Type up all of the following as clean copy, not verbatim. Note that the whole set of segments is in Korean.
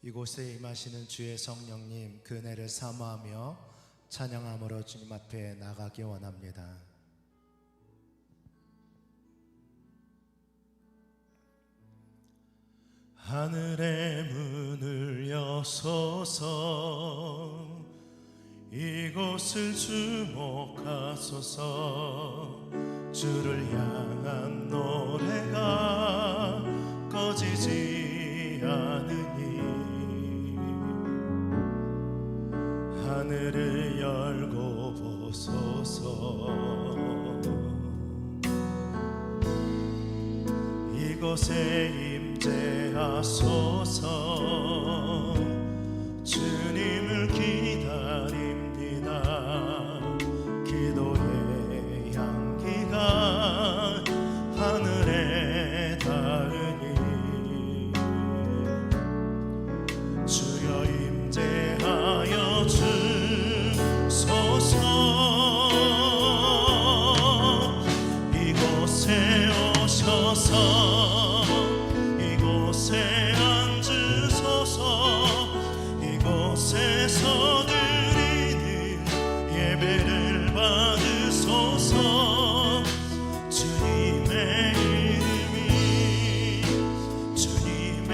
이곳에 임하시는 주의 성령님 그 은혜를 사모하며 찬양함으로 주님 앞에 나가기 원합니다. 하늘의 문을 여소서, 이곳을 주목하소서. 주를 향한 노래가 꺼지지 않으니 하늘을 열고 보소서. 이곳에 임재하소서. 주님을 기다립니다. 기도의 향기가 하늘에 닿으니 주여 임재하여 주소서. 이곳에 오셔서 이곳에 앉으소서. 이곳에서 드리는 예배를 받으소서. 주님의 이름이 주님의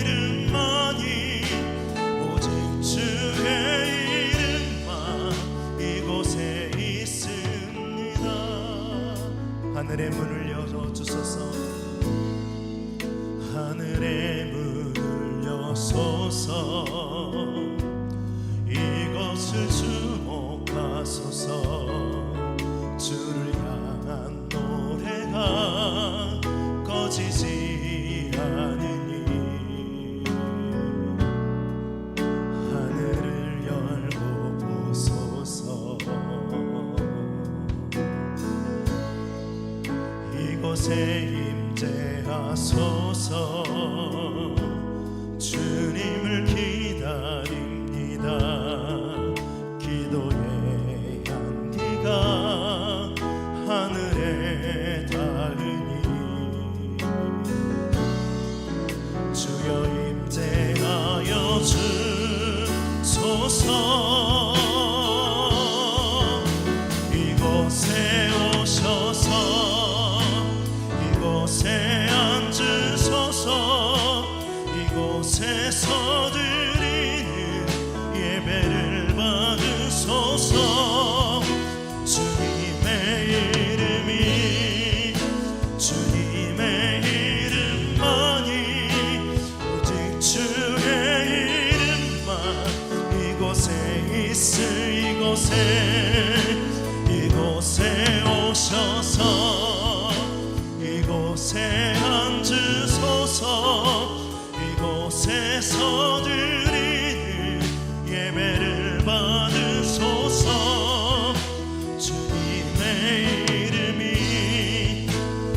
이름만이 오직 주의 이름만 이곳에 있습니다. 하늘의 문을 열어주소서. 하늘의 문을 여소서. 이것을 주목하소서. 주를 향한 노래가 꺼지지 않으니 하늘을 열고 보소서. 이곳에 임재하소서. 주님을 기다립니다. 기도의 향기가 하늘에 닿으니 주여 임재하여 주소서. 이곳에 오셔서 이곳에 앉으소서. 이곳에서 드리는 예배를 받으소서. 주님의 이름이 주님의 이름만이 오직 주의 이름만 이곳에 있을 이곳에 오셔서 이곳에 앉으소서. 이곳에서 드리는 예배를 받으소서. 주님의 이름이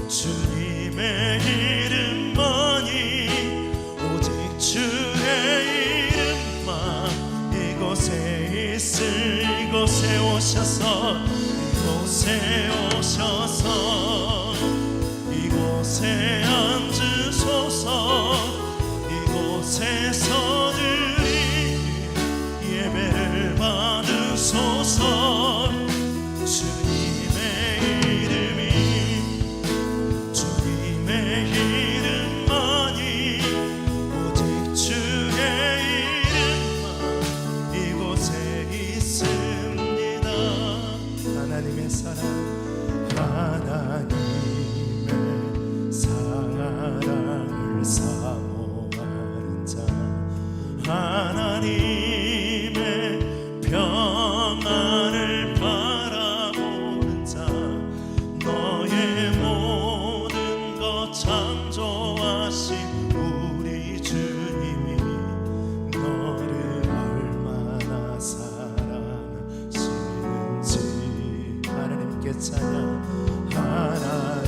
주님의 이름만이 오직 주의 이름만 이곳에 있을 이곳에 오셔서 이곳에 앉으소서. 이곳에서 드리는 예배를 받으소서. 주님의 이름이 주님의 이름만이 오직 주의 이름만 이곳에 있습니다. 하나님의 사랑 하나님의 사랑을 사모하는 자 하나님의 평안을 바라보는 자 너의 모든 것 창조하신 우리 주님이 너를 얼마나 사랑하시는지 하나님께 찬양 하나님께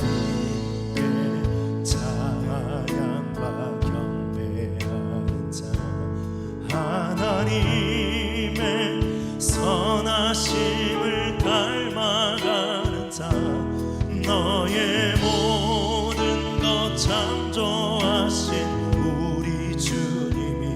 찬양과 경배하는 자 하나님의 선하심을 닮아가는 자 너의 모든 것 창조하신 우리 주님이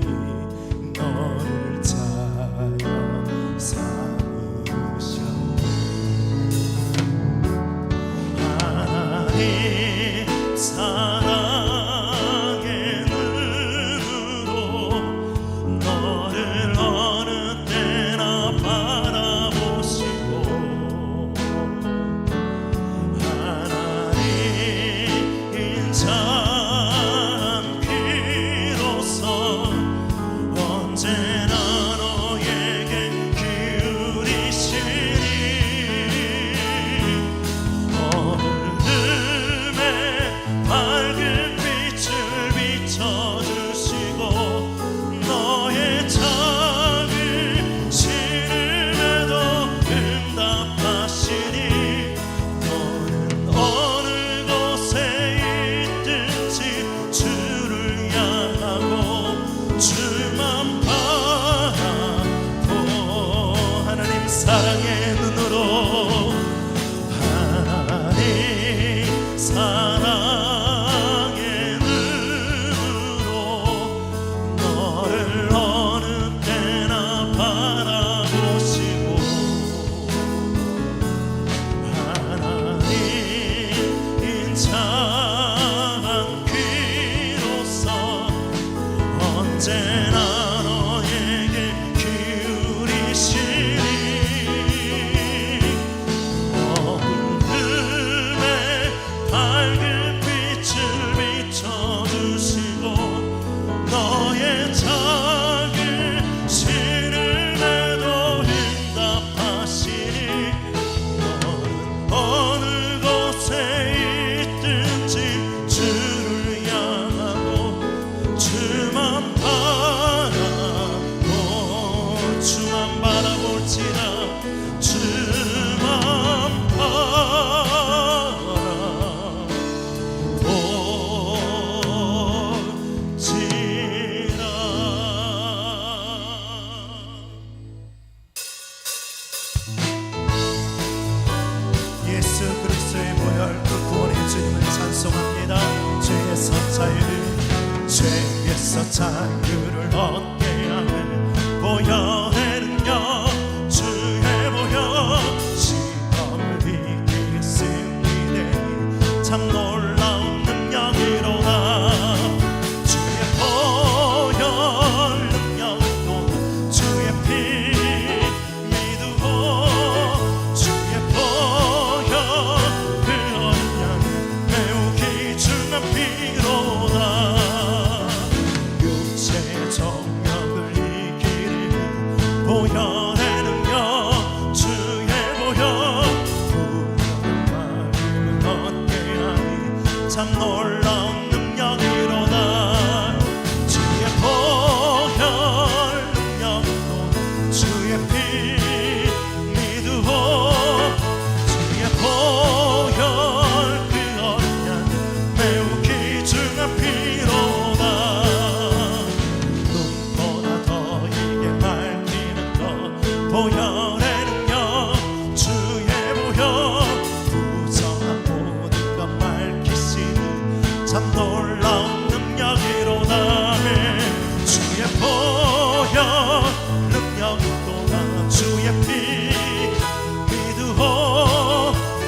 사랑의 눈으로 하나님 사랑의 눈으로 너를 어느 때나 바라보시고 하나님 인자한 귀로서 언제나 너에게 기울이시니 어둠에 밝은 빛을 비춰주시고 너의 작은 신음에도 응답하시니 너는 어느 곳에 있든지 주를 향하고 주만 바라볼지라 주만 바라볼지라. 예수 그리스도의 보혈 그 구원의 주님을 찬송합니다. 죄에서 자유를 죄에서 자유를 얻게 하는 보혈에는요 주의 보혈 시험을 이기게 승리되니 참 놀라운 능력이로다. 주의 보혈 능력이로다. 주의 피 믿으고 주의 보혈 그 언약 매우 귀중한 피로다. 육체의 정욕을 이기는 보혈의 능력 주의 보혈 구원을 얻게 하니 참 놀라운 능력이로다. 주의 보혈 능력으로 주의 피 믿으고 주의 보혈 그 언약 매우 귀중한 피로다. 눈보다 더 이게 밝히는 것 보혈의 능력 주의 보혈 부정한 모든 것 밝히시니 참 놀라운 능력이로다. 주의 보혈 능력이로다. 주의 피 믿으고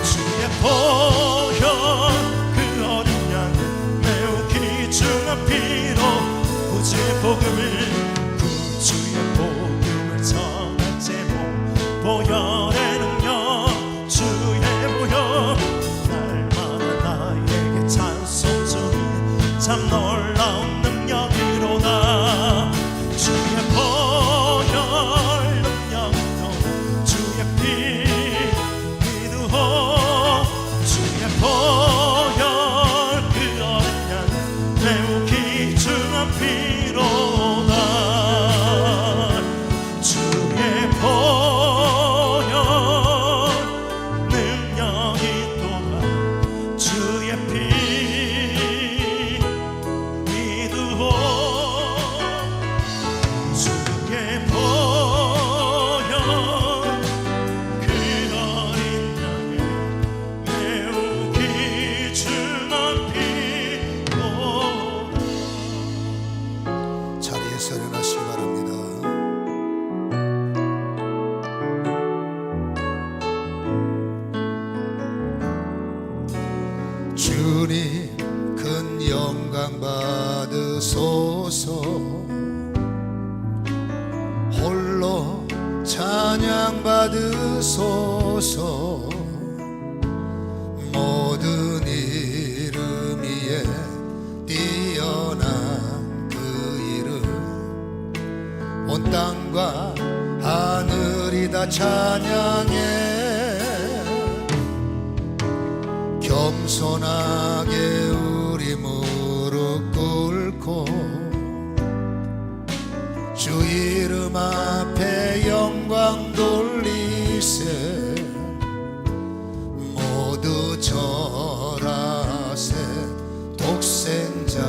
주의 보혈 그 어린 양 매우 귀중한 피로 구주의 복음을 전할 제목 보혈의 능력 주의 보혈 날마다 나에게 찬송 중인 참 놀라운 능력이로다. 주의 보혈 능력이로다. 주의 피 믿으고 주의 보혈 그 어린 양 매우 귀중한 피로다. 주의 보혈 능력이 또다. 주의 피 믿으고 주의 보혈 그 어린 양의 매우 귀중한 피로다. 자리에서 일어나시기 바랍니다. 주님 큰 영광 받으소서. 홀로 찬양 받으소서. 모든 이름 위에 뛰어난 그 이름 온 땅과 하늘이 다 찬양해. 겸손하게 우리 무릎 꿇고 주 이름 앞에 영광 돌리세. 모두 절하세. 독생자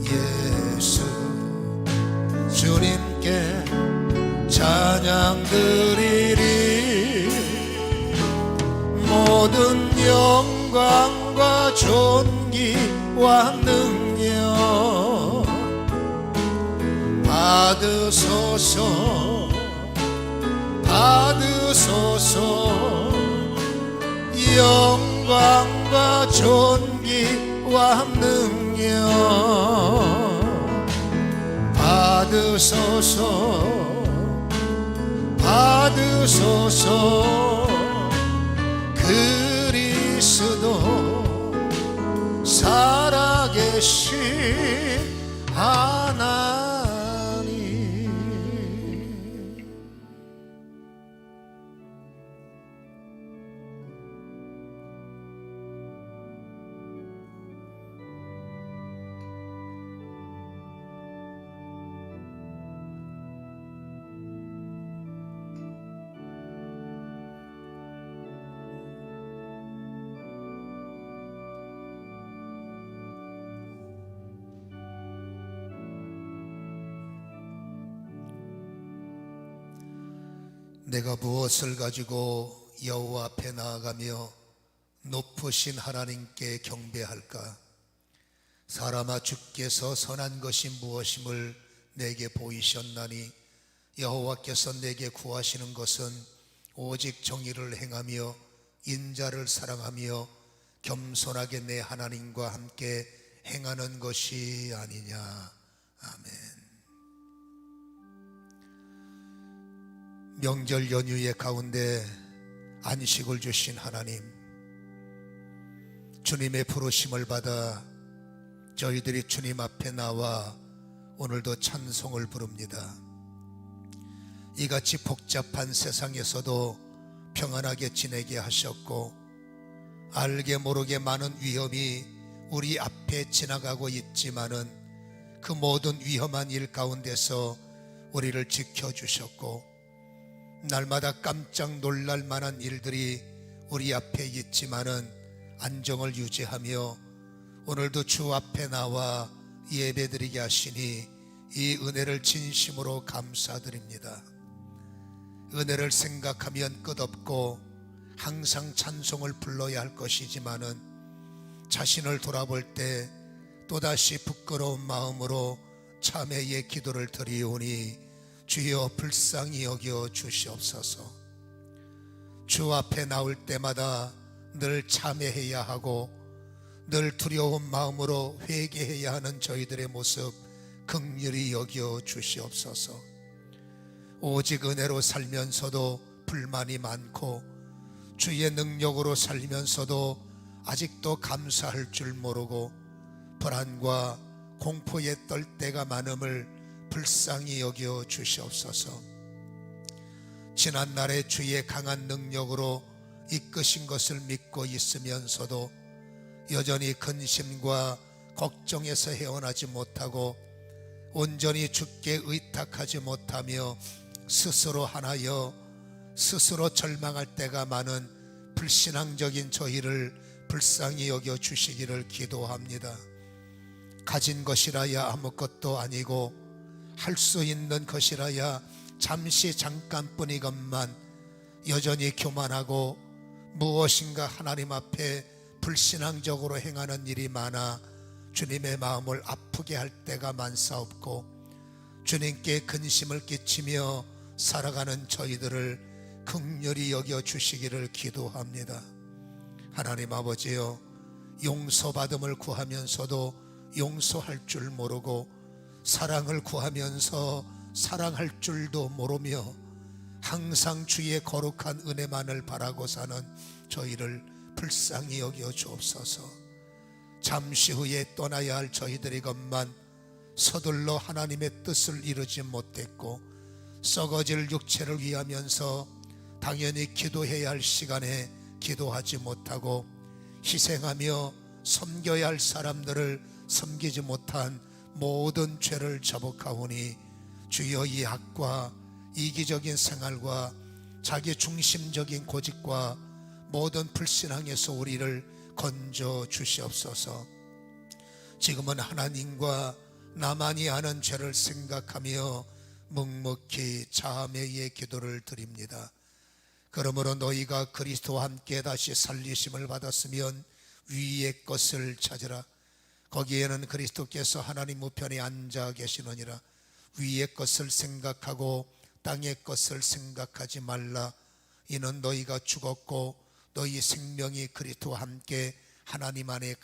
예수 주님께 찬양 드리리. 모든 영광과 존귀와 능력 받으소서 받으소서 영광과 존귀와 능력 받으소서 받으소서 그리스도 살아계신 하나님. 내가 무엇을 가지고 여호와 앞에 나아가며 높으신 하나님께 경배할까? 사람아, 주께서 선한 것이 무엇임을 내게 보이셨나니 여호와께서 내게 구하시는 것은 오직 정의를 행하며 인자를 사랑하며 겸손하게 내 하나님과 함께 행하는 것이 아니냐. 아멘. 명절 연휴의 가운데 안식을 주신 하나님, 주님의 부르심을 받아 저희들이 주님 앞에 나와 오늘도 찬송을 부릅니다. 이같이 복잡한 세상에서도 평안하게 지내게 하셨고, 알게 모르게 많은 위험이 우리 앞에 지나가고 있지만은 그 모든 위험한 일 가운데서 우리를 지켜주셨고, 날마다 깜짝 놀랄 만한 일들이 우리 앞에 있지만은 안정을 유지하며 오늘도 주 앞에 나와 예배드리게 하시니 이 은혜를 진심으로 감사드립니다. 은혜를 생각하면 끝없고 항상 찬송을 불러야 할 것이지만은 자신을 돌아볼 때 또다시 부끄러운 마음으로 참회의 기도를 드리오니 주여 불쌍히 여겨 주시옵소서. 주 앞에 나올 때마다 늘 참회해야 하고 늘 두려운 마음으로 회개해야 하는 저희들의 모습 긍휼히 여겨 주시옵소서. 오직 은혜로 살면서도 불만이 많고 주의 능력으로 살면서도 아직도 감사할 줄 모르고 불안과 공포에 떨 때가 많음을 불쌍히 여겨 주시옵소서. 지난날에 주의 강한 능력으로 이끄신 것을 믿고 있으면서도 여전히 근심과 걱정에서 헤어나지 못하고 온전히 주께 의탁하지 못하며 스스로 하나여 스스로 절망할 때가 많은 불신앙적인 저희를 불쌍히 여겨 주시기를 기도합니다. 가진 것이라야 아무것도 아니고 할 수 있는 것이라야 잠시 잠깐뿐이건만 여전히 교만하고 무엇인가 하나님 앞에 불신앙적으로 행하는 일이 많아 주님의 마음을 아프게 할 때가 많사옵고 주님께 근심을 끼치며 살아가는 저희들을 긍휼히 여겨 주시기를 기도합니다. 하나님 아버지여, 용서받음을 구하면서도 용서할 줄 모르고 사랑을 구하면서 사랑할 줄도 모르며 항상 주의 거룩한 은혜만을 바라고 사는 저희를 불쌍히 여겨 주옵소서. 잠시 후에 떠나야 할 저희들이건만 서둘러 하나님의 뜻을 이루지 못했고 썩어질 육체를 위하면서 당연히 기도해야 할 시간에 기도하지 못하고 희생하며 섬겨야 할 사람들을 섬기지 못한 모든 죄를 자복하오니 주여, 이 악과 이기적인 생활과 자기 중심적인 고집과 모든 불신앙에서 우리를 건져 주시옵소서. 지금은 하나님과 나만이 아는 죄를 생각하며 묵묵히 자매의 기도를 드립니다. 그러므로 너희가 그리스도와 함께 다시 살리심을 받았으면 위의 것을 찾으라. 거기에는 그리스도께서 하나님 우편에 앉아 계시느니라. 위의 것을 생각하고 땅의 것을 생각하지 말라. 이는 너희가 죽었고 너희 생명이 그리스도와 함께 하나님 안에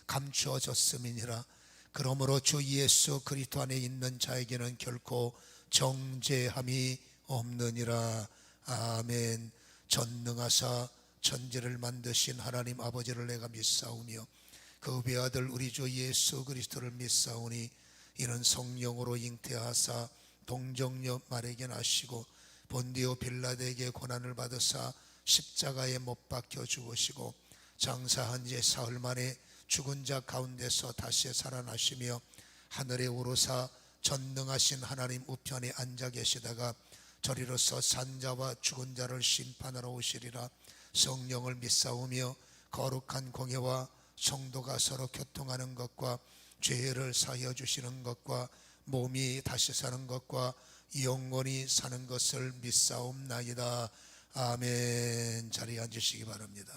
감추어졌음이니라. 그러므로 주 예수 그리스도 안에 있는 자에게는 결코 정죄함이 없느니라. 아멘. 전능하사 천지를 만드신 하나님 아버지를 내가 믿사오며 그 외아들 우리 주 예수 그리스도를 믿사오니 이는 성령으로 잉태하사 동정녀 마리아에게 나시고 본디오 빌라도에게 고난을 받으사 십자가에 못 박혀 죽으시고 장사한 지 사흘 만에 죽은 자 가운데서 다시 살아나시며 하늘에 오르사 전능하신 하나님 우편에 앉아 계시다가 저리로서 산자와 죽은 자를 심판하러 오시리라. 성령을 믿사오며 거룩한 공예와 성도가 서로 교통하는 것과 죄를 사하여 주시는 것과 몸이 다시 사는 것과 영원히 사는 것을 믿사옵나이다. 아멘. 자리에 앉으시기 바랍니다.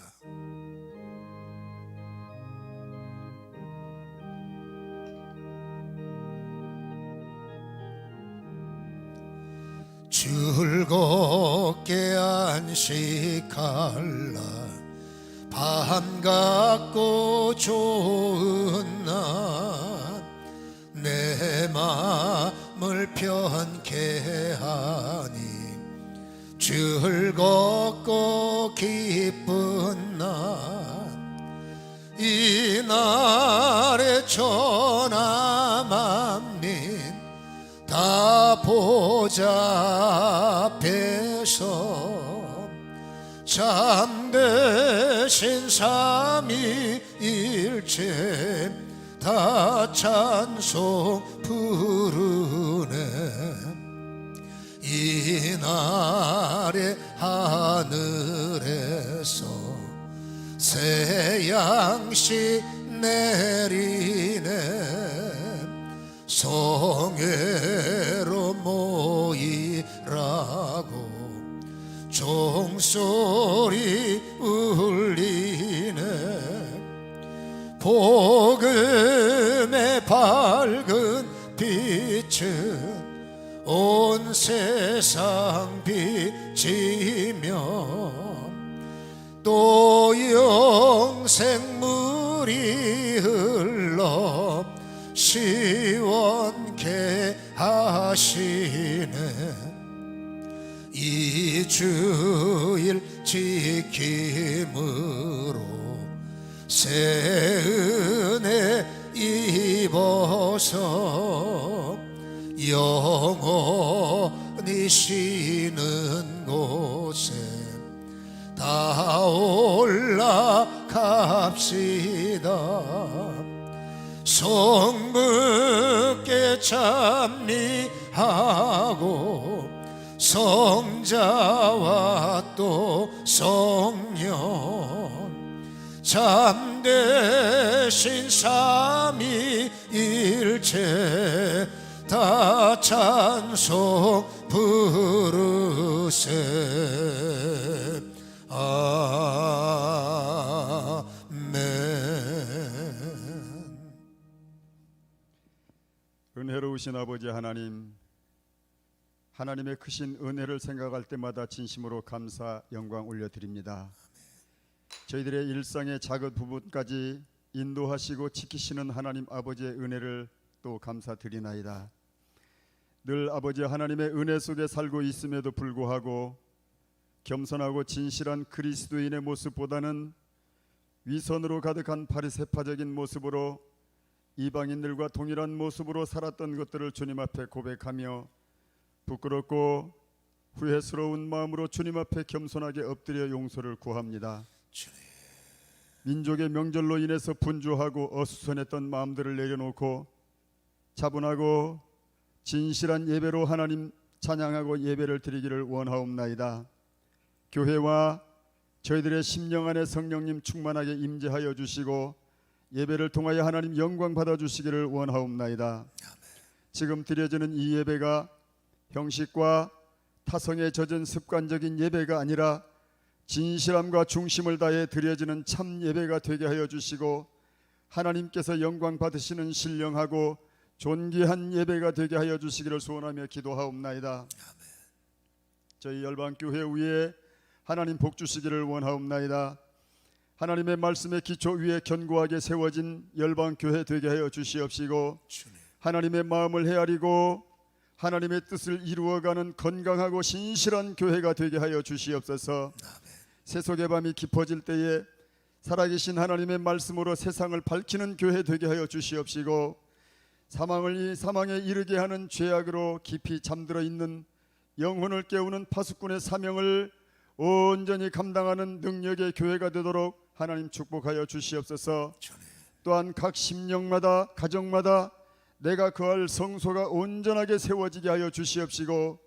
즐겁게 안식할 날 밤 같고 좋은 날 내 마음을 편케 하니 즐겁고 기쁜 날 이 날에 천하 만민 다 보좌 앞에서 참되신 삼위일체 다 찬송 부르네. 이 날에 하늘에서 새 양식 내리네. 성회로 모이라고 종소리 울리네. 복음의 밝은 빛은 온 세상 비치며 또 영생물이 흘러 시원케 하시네. 이 주일 지킴으로 새 은혜 입어서 영원히 쉬는 곳에 다 올라갑시다. 성부께 찬미하고 성자와 또 성령 참되신 삼위일체 다 찬송 부르세. 아멘. 은혜로우신 아버지 하나님, 하나님의 크신 은혜를 생각할 때마다 진심으로 감사 영광 올려드립니다. 저희들의 일상의 작은 부분까지 인도하시고 지키시는 하나님 아버지의 은혜를 또 감사드리나이다. 늘 아버지 하나님의 은혜 속에 살고 있음에도 불구하고 겸손하고 진실한 그리스도인의 모습보다는 위선으로 가득한 바리새파적인 모습으로 이방인들과 동일한 모습으로 살았던 것들을 주님 앞에 고백하며 부끄럽고 후회스러운 마음으로 주님 앞에 겸손하게 엎드려 용서를 구합니다. 민족의 명절로 인해서 분주하고 어수선했던 마음들을 내려놓고 차분하고 진실한 예배로 하나님 찬양하고 예배를 드리기를 원하옵나이다. 교회와 저희들의 심령 안에 성령님 충만하게 임재하여 주시고 예배를 통하여 하나님 영광 받아주시기를 원하옵나이다. 지금 드려지는 이 예배가 형식과 타성에 젖은 습관적인 예배가 아니라 진실함과 중심을 다해 드려지는 참 예배가 되게 하여 주시고 하나님께서 영광 받으시는 신령하고 존귀한 예배가 되게 하여 주시기를 소원하며 기도하옵나이다. 저희 열방교회 위에 하나님 복 주시기를 원하옵나이다. 하나님의 말씀의 기초 위에 견고하게 세워진 열방교회 되게 하여 주시옵시고 하나님의 마음을 헤아리고 하나님의 뜻을 이루어가는 건강하고 신실한 교회가 되게 하여 주시옵소서. 세속의 밤이 깊어질 때에 살아계신 하나님의 말씀으로 세상을 밝히는 교회 되게 하여 주시옵시고 사망에 이르게 하는 죄악으로 깊이 잠들어 있는 영혼을 깨우는 파수꾼의 사명을 온전히 감당하는 능력의 교회가 되도록 하나님 축복하여 주시옵소서. 또한 각 심령마다 가정마다 내가 거할 성소가 온전하게 세워지게 하여 주시옵시고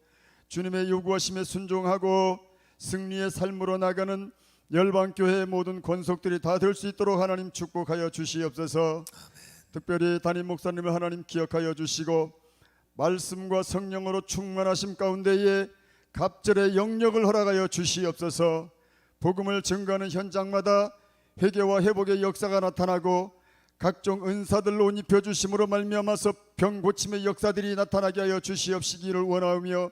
주님의 요구하심에 순종하고 승리의 삶으로 나가는 열방교회의 모든 권속들이 다 될 수 있도록 하나님 축복하여 주시옵소서. 특별히 담임 목사님을 하나님 기억하여 주시고 말씀과 성령으로 충만하심 가운데에 갑절의 영역을 허락하여 주시옵소서. 복음을 증거하는 현장마다 회개와 회복의 역사가 나타나고 각종 은사들로 옷 입혀 주심으로 말미암아서 병 고침의 역사들이 나타나게 하여 주시옵시기를 원하오며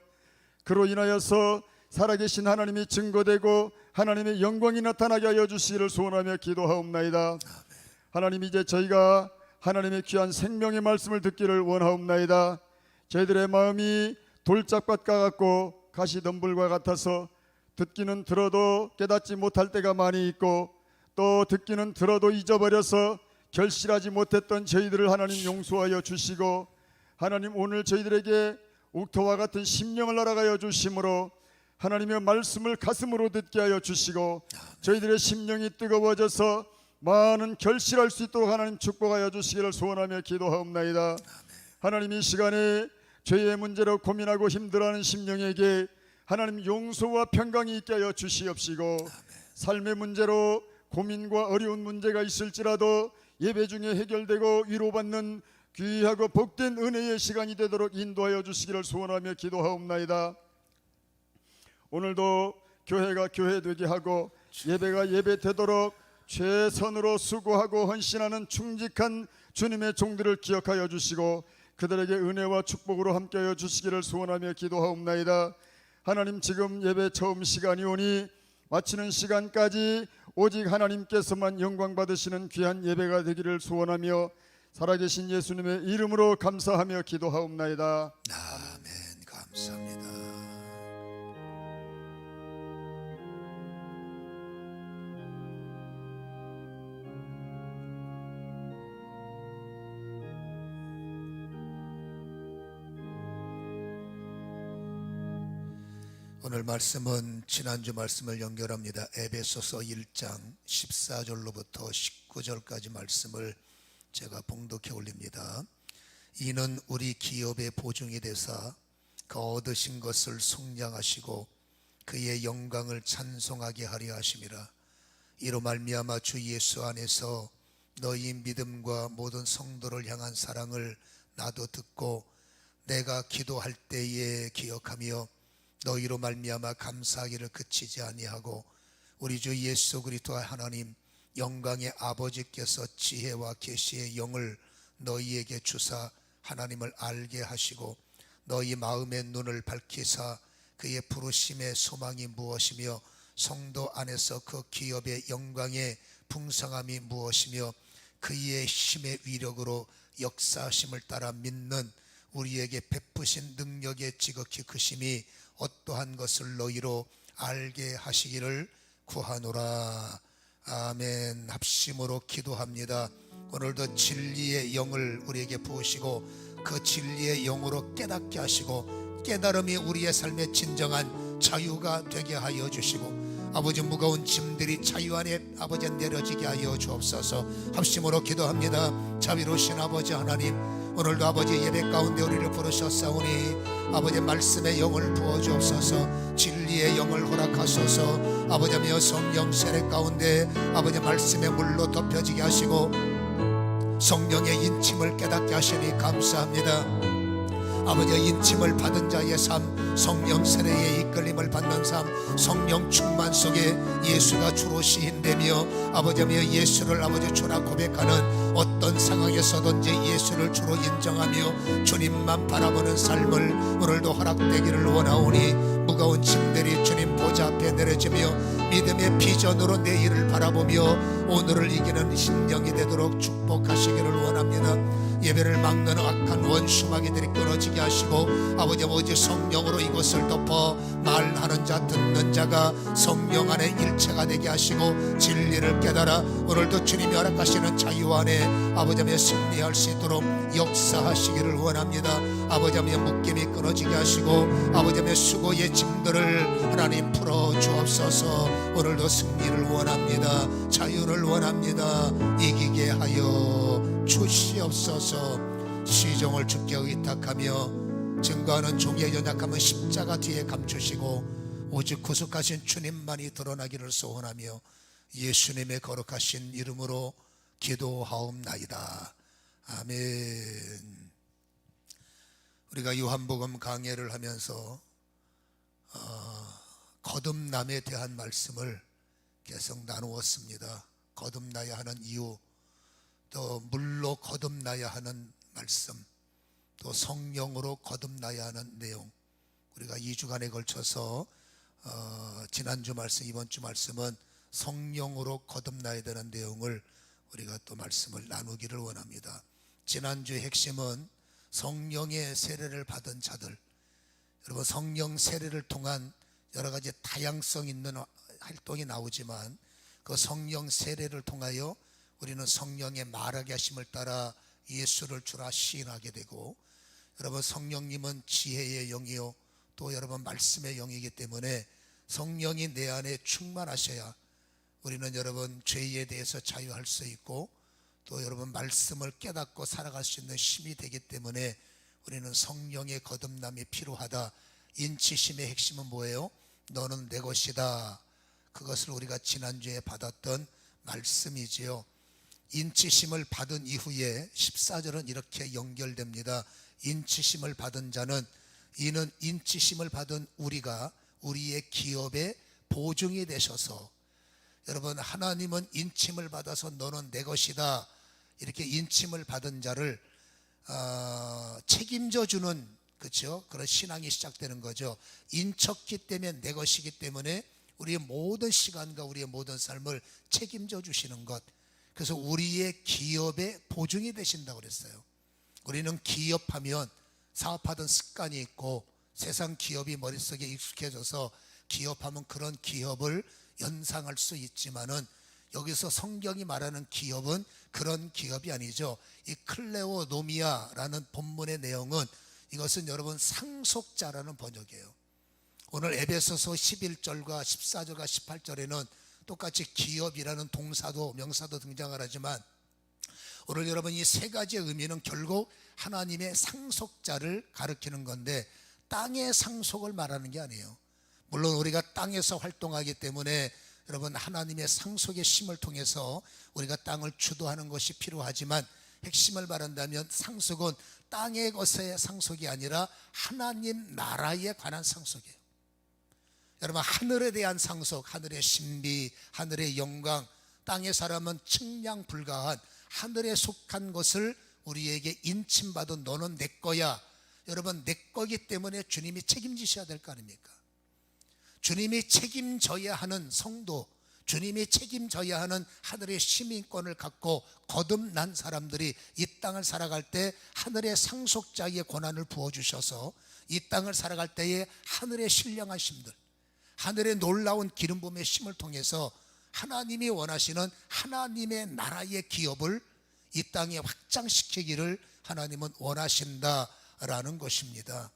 그로 인하여서 살아계신 하나님이 증거되고 하나님의 영광이 나타나게 하여 주시기를 소원하며 기도하옵나이다. 하나님, 이제 저희가 하나님의 귀한 생명의 말씀을 듣기를 원하옵나이다. 저희들의 마음이 돌짝밭과 같고 가시덤불과 같아서 듣기는 들어도 깨닫지 못할 때가 많이 있고 또 듣기는 들어도 잊어버려서 결실하지 못했던 저희들을 하나님 용서하여 주시고 하나님, 오늘 저희들에게 옥토와 같은 심령을 허락하여 주심으로 하나님의 말씀을 가슴으로 듣게 하여 주시고 저희들의 심령이 뜨거워져서 많은 결실할 수 있도록 하나님 축복하여 주시기를 소원하며 기도하옵나이다. 하나님, 이 시간에 죄의 문제로 고민하고 힘들어하는 심령에게 하나님 용서와 평강이 있게 하여 주시옵시고 삶의 문제로 고민과 어려운 문제가 있을지라도 예배 중에 해결되고 위로받는 귀하고 복된 은혜의 시간이 되도록 인도하여 주시기를 소원하며 기도하옵나이다. 오늘도 교회가 교회되게 하고 예배가 예배되도록 최선으로 수고하고 헌신하는 충직한 주님의 종들을 기억하여 주시고 그들에게 은혜와 축복으로 함께하여 주시기를 소원하며 기도하옵나이다. 하나님, 지금 예배 처음 시간이 오니 마치는 시간까지 오직 하나님께서만 영광 받으시는 귀한 예배가 되기를 소원하며 살아계신 예수님의 이름으로 감사하며 기도하옵나이다. 아멘. 감사합니다. 오늘 말씀은 지난주 말씀을 연결합니다. 에베소서 1장 14절로부터 19절까지 말씀을 제가 봉독해 올립니다. 이는 우리 기업의 보증이 되사 그 얻으신 것을 속량하시고 그의 영광을 찬송하게 하려 하심이라. 이로 말미암아 주 예수 안에서 너희 믿음과 모든 성도를 향한 사랑을 나도 듣고 내가 기도할 때에 기억하며 너희로 말미암아 감사하기를 그치지 아니하고 우리 주 예수 그리스도의 하나님 영광의 아버지께서 지혜와 계시의 영을 너희에게 주사 하나님을 알게 하시고 너희 마음의 눈을 밝히사 그의 부르심의 소망이 무엇이며 성도 안에서 그 기업의 영광의 풍성함이 무엇이며 그의 힘의 위력으로 역사하심을 따라 믿는 우리에게 베푸신 능력의 지극히 크심이 어떠한 것을 너희로 알게 하시기를 구하노라. 아멘. 합심으로 기도합니다. 오늘도 진리의 영을 우리에게 부으시고 그 진리의 영으로 깨닫게 하시고 깨달음이 우리의 삶의 진정한 자유가 되게 하여 주시고 아버지, 무거운 짐들이 자유 안에 아버지 내려지게 하여 주옵소서. 합심으로 기도합니다. 자비로우신 아버지 하나님, 오늘도 아버지 예배 가운데 우리를 부르셨사오니 아버지 말씀의 영을 부어주옵소서. 진리의 영을 허락하소서. 아버지며 성령 세례 가운데 아버지 말씀의 물로 덮여지게 하시고 성령의 인침을 깨닫게 하시니 감사합니다. 아버지 인침을 받은 자의 삶, 성령 세례에 이끌림을 받는 삶, 성령 충만 속에 예수가 주로 시인되며 아버지 예수를 아버지 주라 고백하는 어떤 상황에서든지 예수를 주로 인정하며 주님만 바라보는 삶을 오늘도 허락되기를 원하오니 무거운 짐들이 주님 보좌 앞에 내려지며 믿음의 비전으로 내일을 바라보며 오늘을 이기는 심령이 되도록 축복하시기를 원합니다. 예배를 막는 악한 원수마귀들이 끊어지게 하시고 아버지 성령으로 이곳을 덮어 말하는 자 듣는 자가 성령 안에 일체가 되게 하시고 진리를 깨달아 오늘도 주님이 허락하시는 자유 안에 아버지 승리할 수 있도록 역사하시기를 원합니다. 아버지 묶임이 끊어지게 하시고 아버지 수고의 짐들을 하나님 풀어 주옵소서. 오늘도 승리를 원합니다. 자유를 원합니다. 이기게 하여 주시옵소서. 시종을 주께 의탁하며 증거하는 종의 연약함은 십자가 뒤에 감추시고 오직 구속하신 주님만이 드러나기를 소원하며 예수님의 거룩하신 이름으로 기도하옵나이다. 아멘. 우리가 요한복음 강해를 하면서 거듭남에 대한 말씀을 계속 나누었습니다. 거듭나야 하는 이유, 또 물로 거듭나야 하는 말씀, 또 성령으로 거듭나야 하는 내용, 우리가 2주간에 걸쳐서 지난주 말씀, 이번 주 말씀은 성령으로 거듭나야 되는 내용을 우리가 또 말씀을 나누기를 원합니다. 지난주의 핵심은 성령의 세례를 받은 자들, 여러분 성령 세례를 통한 여러 가지 다양성 있는 활동이 나오지만 그 성령 세례를 통하여 우리는 성령의 말하게 하심을 따라 예수를 주라 시인하게 되고, 여러분 성령님은 지혜의 영이요 또 여러분 말씀의 영이기 때문에 성령이 내 안에 충만하셔야 우리는 여러분 죄에 대해서 자유할 수 있고 또 여러분 말씀을 깨닫고 살아갈 수 있는 힘이 되기 때문에 우리는 성령의 거듭남이 필요하다. 인치심의 핵심은 뭐예요? 너는 내 것이다. 그것을 우리가 지난주에 받았던 말씀이지요. 인치심을 받은 이후에 14절은 이렇게 연결됩니다. 인치심을 받은 자는, 이는 인치심을 받은 우리가 우리의 기업의 보증이 되셔서, 여러분 하나님은 인침을 받아서 너는 내 것이다 이렇게 인침을 받은 자를 책임져 주는, 그렇죠? 그런 신앙이 시작되는 거죠. 인쳤기 때문에 내 것이기 때문에 우리의 모든 시간과 우리의 모든 삶을 책임져 주시는 것, 그래서 우리의 기업의 보증이 되신다고 그랬어요. 우리는 기업하면 사업하던 습관이 있고 세상 기업이 머릿속에 익숙해져서 기업하면 그런 기업을 연상할 수 있지만은 여기서 성경이 말하는 기업은 그런 기업이 아니죠. 이 클레오노미아라는 본문의 내용은, 이것은 여러분 상속자라는 번역이에요. 오늘 에베소서 11절과 14절과 18절에는 똑같이 기업이라는 동사도 명사도 등장을 하지만 오늘 여러분 이 세 가지의 의미는 결국 하나님의 상속자를 가리키는 건데 땅의 상속을 말하는 게 아니에요. 물론 우리가 땅에서 활동하기 때문에 여러분 하나님의 상속의 심을 통해서 우리가 땅을 주도하는 것이 필요하지만 핵심을 말한다면 상속은 땅의 것의 상속이 아니라 하나님 나라에 관한 상속이에요. 여러분 하늘에 대한 상속, 하늘의 신비, 하늘의 영광, 땅의 사람은 측량 불가한 하늘에 속한 것을 우리에게 인침받은 너는 내 거야. 여러분 내 거기 때문에 주님이 책임지셔야 될 거 아닙니까? 주님이 책임져야 하는 성도, 주님이 책임져야 하는 하늘의 시민권을 갖고 거듭난 사람들이 이 땅을 살아갈 때 하늘의 상속자의 권한을 부어주셔서 이 땅을 살아갈 때에 하늘의 신령한 힘들, 하늘의 놀라운 기름 부음의 힘을 통해서 하나님이 원하시는 하나님의 나라의 기업을 이 땅에 확장시키기를 하나님은 원하신다라는 것입니다.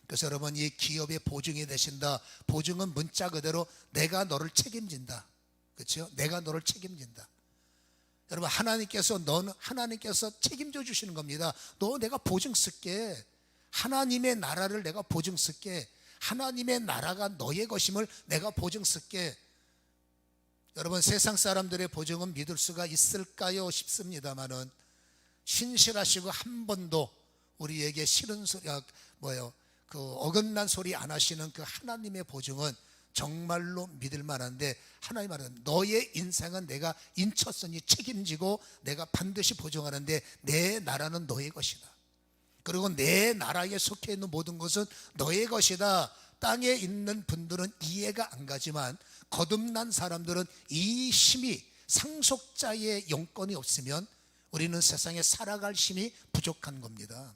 그래서 여러분 이 기업의 보증이 되신다. 보증은 문자 그대로 내가 너를 책임진다. 그렇죠? 내가 너를 책임진다. 여러분 하나님께서 책임져 주시는 겁니다. 너 내가 보증 쓸게. 하나님의 나라를 내가 보증 쓸게. 하나님의 나라가 너의 것임을 내가 보증 쓸게. 여러분 세상 사람들의 보증은 믿을 수가 있을까요 싶습니다만은 신실하시고 한 번도 우리에게 싫은 소리, 그 어긋난 소리 안 하시는 그 하나님의 보증은 정말로 믿을 만한데, 하나님 말은 너의 인생은 내가 인쳤으니 책임지고 내가 반드시 보증하는데 내 나라는 너의 것이다. 그리고 내 나라에 속해 있는 모든 것은 너의 것이다. 땅에 있는 분들은 이해가 안 가지만 거듭난 사람들은 이 힘이, 상속자의 영권이 없으면 우리는 세상에 살아갈 힘이 부족한 겁니다.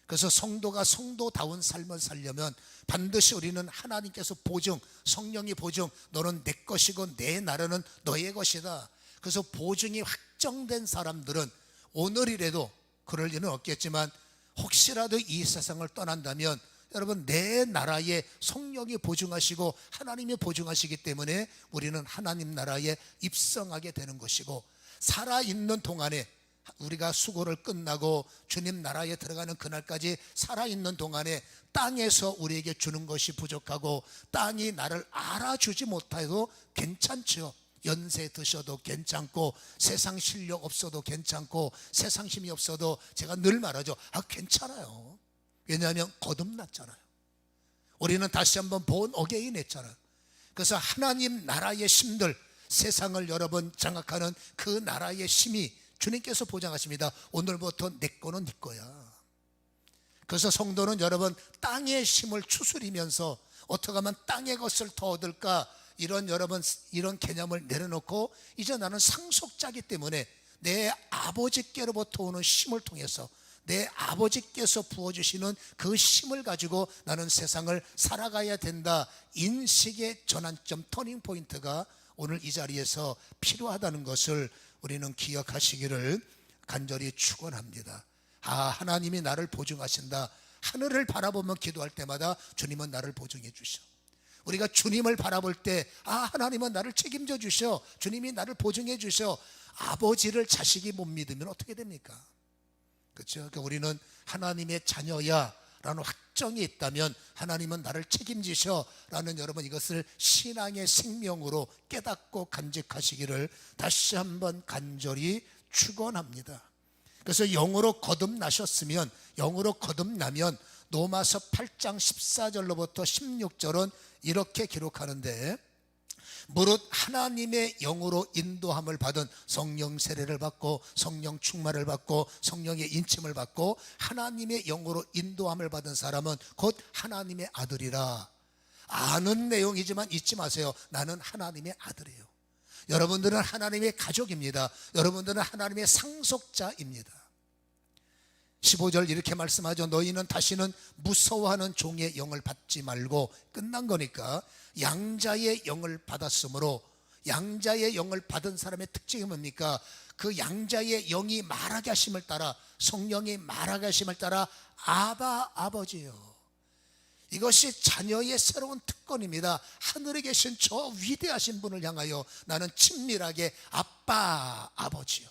그래서 성도가 성도다운 삶을 살려면 반드시 우리는 하나님께서 보증, 성령이 보증, 너는 내 것이고 내 나라는 너의 것이다. 그래서 보증이 확정된 사람들은 오늘이라도, 그럴 일은 없겠지만 혹시라도 이 세상을 떠난다면 여러분, 내 나라에 성령이 보증하시고 하나님이 보증하시기 때문에 우리는 하나님 나라에 입성하게 되는 것이고, 살아있는 동안에, 우리가 수고를 끝나고 주님 나라에 들어가는 그날까지 살아있는 동안에 땅에서 우리에게 주는 것이 부족하고 땅이 나를 알아주지 못해도 괜찮죠. 연세 드셔도 괜찮고 세상 실력 없어도 괜찮고 세상 힘이 없어도, 제가 늘 말하죠, 괜찮아요. 왜냐하면 거듭났잖아요. 우리는 다시 한번 본 어게인 했잖아요. 그래서 하나님 나라의 힘들, 세상을 여러분 장악하는 그 나라의 힘이 주님께서 보장하십니다. 오늘부터 내 거는 네 거야. 그래서 성도는 여러분, 땅의 힘을 추스리면서 어떻게 하면 땅의 것을 더 얻을까, 이런 개념을 내려놓고 이제 나는 상속자이기 때문에 내 아버지께로부터 오는 힘을 통해서, 내 아버지께서 부어주시는 그 힘을 가지고 나는 세상을 살아가야 된다. 인식의 전환점, 터닝포인트가 오늘 이 자리에서 필요하다는 것을 우리는 기억하시기를 간절히 축원합니다. 하나님이 나를 보증하신다. 하늘을 바라보면 기도할 때마다 주님은 나를 보증해 주셔. 우리가 주님을 바라볼 때 하나님은 나를 책임져 주셔. 주님이 나를 보증해 주셔. 아버지를 자식이 못 믿으면 어떻게 됩니까? 그렇죠? 그러니까 우리는 하나님의 자녀야 라는 확정이 있다면 하나님은 나를 책임지셔 라는, 여러분, 이것을 신앙의 생명으로 깨닫고 간직하시기를 다시 한번 간절히 축원합니다. 그래서 영으로 거듭나셨으면, 영으로 거듭나면 로마서 8장 14절로부터 16절은 이렇게 기록하는데, 무릇 하나님의 영으로 인도함을 받은, 성령 세례를 받고 성령 충만을 받고 성령의 인침을 받고 하나님의 영으로 인도함을 받은 사람은 곧 하나님의 아들이라. 아는 내용이지만 잊지 마세요. 나는 하나님의 아들이에요. 여러분들은 하나님의 가족입니다. 여러분들은 하나님의 상속자입니다. 15절 이렇게 말씀하죠. 너희는 다시는 무서워하는 종의 영을 받지 말고, 끝난 거니까 양자의 영을 받았으므로, 양자의 영을 받은 사람의 특징이 뭡니까? 그 양자의 영이 말하게 하심을 따라, 성령이 말하게 하심을 따라 아바, 아버지요. 이것이 자녀의 새로운 특권입니다. 하늘에 계신 저 위대하신 분을 향하여 나는 친밀하게 아빠, 아버지요.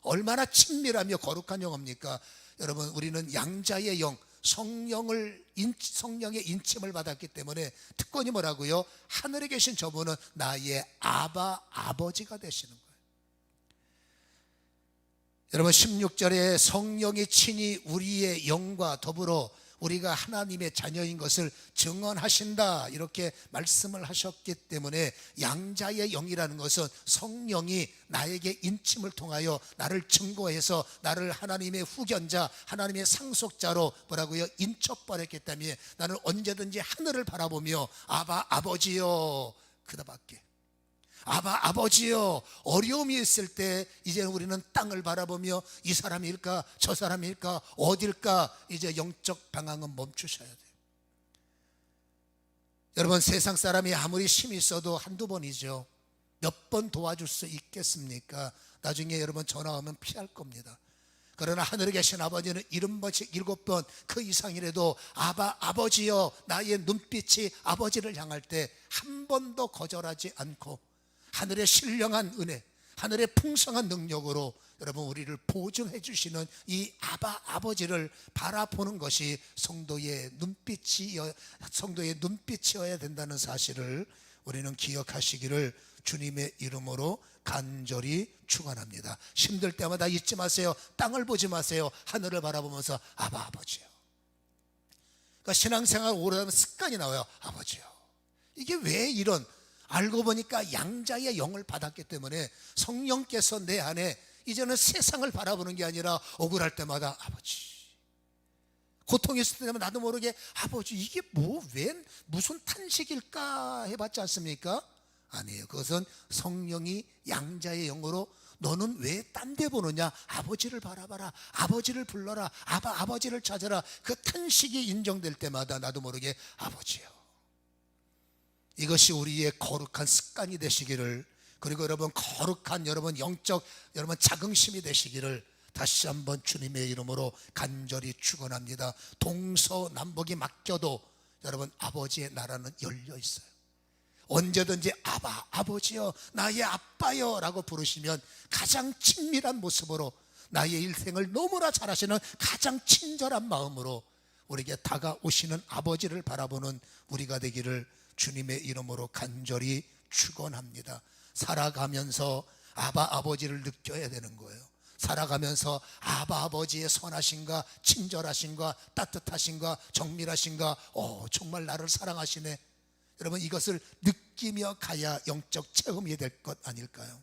얼마나 친밀하며 거룩한 영입니까? 여러분, 우리는 양자의 영, 성령의 인침을 받았기 때문에 특권이 뭐라고요? 하늘에 계신 저분은 나의 아바, 아버지가 되시는 거예요. 여러분, 16절에 성령이 친히 우리의 영과 더불어 우리가 하나님의 자녀인 것을 증언하신다, 이렇게 말씀을 하셨기 때문에 양자의 영이라는 것은 성령이 나에게 인침을 통하여 나를 증거해서 나를 하나님의 후견자, 하나님의 상속자로 뭐라고요? 인쳐버렸기 때문에 나는 언제든지 하늘을 바라보며 아바, 아버지요, 그다밖에 아바, 아버지요. 어려움이 있을 때 이제 우리는 땅을 바라보며 이 사람일까 저 사람일까 어딜까, 이제 영적 방향은 멈추셔야 돼요. 여러분, 세상 사람이 아무리 힘이 있어도 한두 번이죠. 몇 번 도와줄 수 있겠습니까? 나중에 여러분 전화 오면 피할 겁니다. 그러나 하늘에 계신 아버지는 70번씩 7번 그 이상이라도 아바, 아버지요, 나의 눈빛이 아버지를 향할 때 한 번도 거절하지 않고 하늘의 신령한 은혜, 하늘의 풍성한 능력으로 여러분 우리를 보증해 주시는 이 아바, 아버지를 바라보는 것이 성도의 눈빛이어야 된다는 사실을 우리는 기억하시기를 주님의 이름으로 간절히 축원합니다. 힘들 때마다 잊지 마세요. 땅을 보지 마세요. 하늘을 바라보면서 아바 아버지요. 그러니까 신앙생활 오래 하면 습관이 나와요. 아버지요. 이게 왜 이런, 알고 보니까 양자의 영을 받았기 때문에 성령께서 내 안에 이제는 세상을 바라보는 게 아니라 억울할 때마다 아버지, 고통이 있을 때면 나도 모르게 아버지 이게 웬 무슨 탄식일까 해봤지 않습니까? 아니에요. 그것은 성령이 양자의 영으로 너는 왜 딴 데 보느냐, 아버지를 바라봐라, 아버지를 불러라, 아버지를 찾아라. 그 탄식이 인정될 때마다 나도 모르게 아버지요. 이것이 우리의 거룩한 습관이 되시기를, 그리고 여러분 거룩한 여러분 영적 여러분 자긍심이 되시기를 다시 한번 주님의 이름으로 간절히 축원합니다. 동서남북이 맡겨도 여러분 아버지의 나라는 열려 있어요. 언제든지 아버지요, 나의 아빠요 라고 부르시면 가장 친밀한 모습으로 나의 일생을 너무나 잘 아시는 가장 친절한 마음으로 우리에게 다가오시는 아버지를 바라보는 우리가 되기를 주님의 이름으로 간절히 축원합니다. 살아가면서 아버지를 느껴야 되는 거예요. 살아가면서 아버지의 선하심과 친절하심과 따뜻하심과 정밀하심과 정말 나를 사랑하시네, 여러분 이것을 느끼며 가야 영적 체험이 될 것 아닐까요?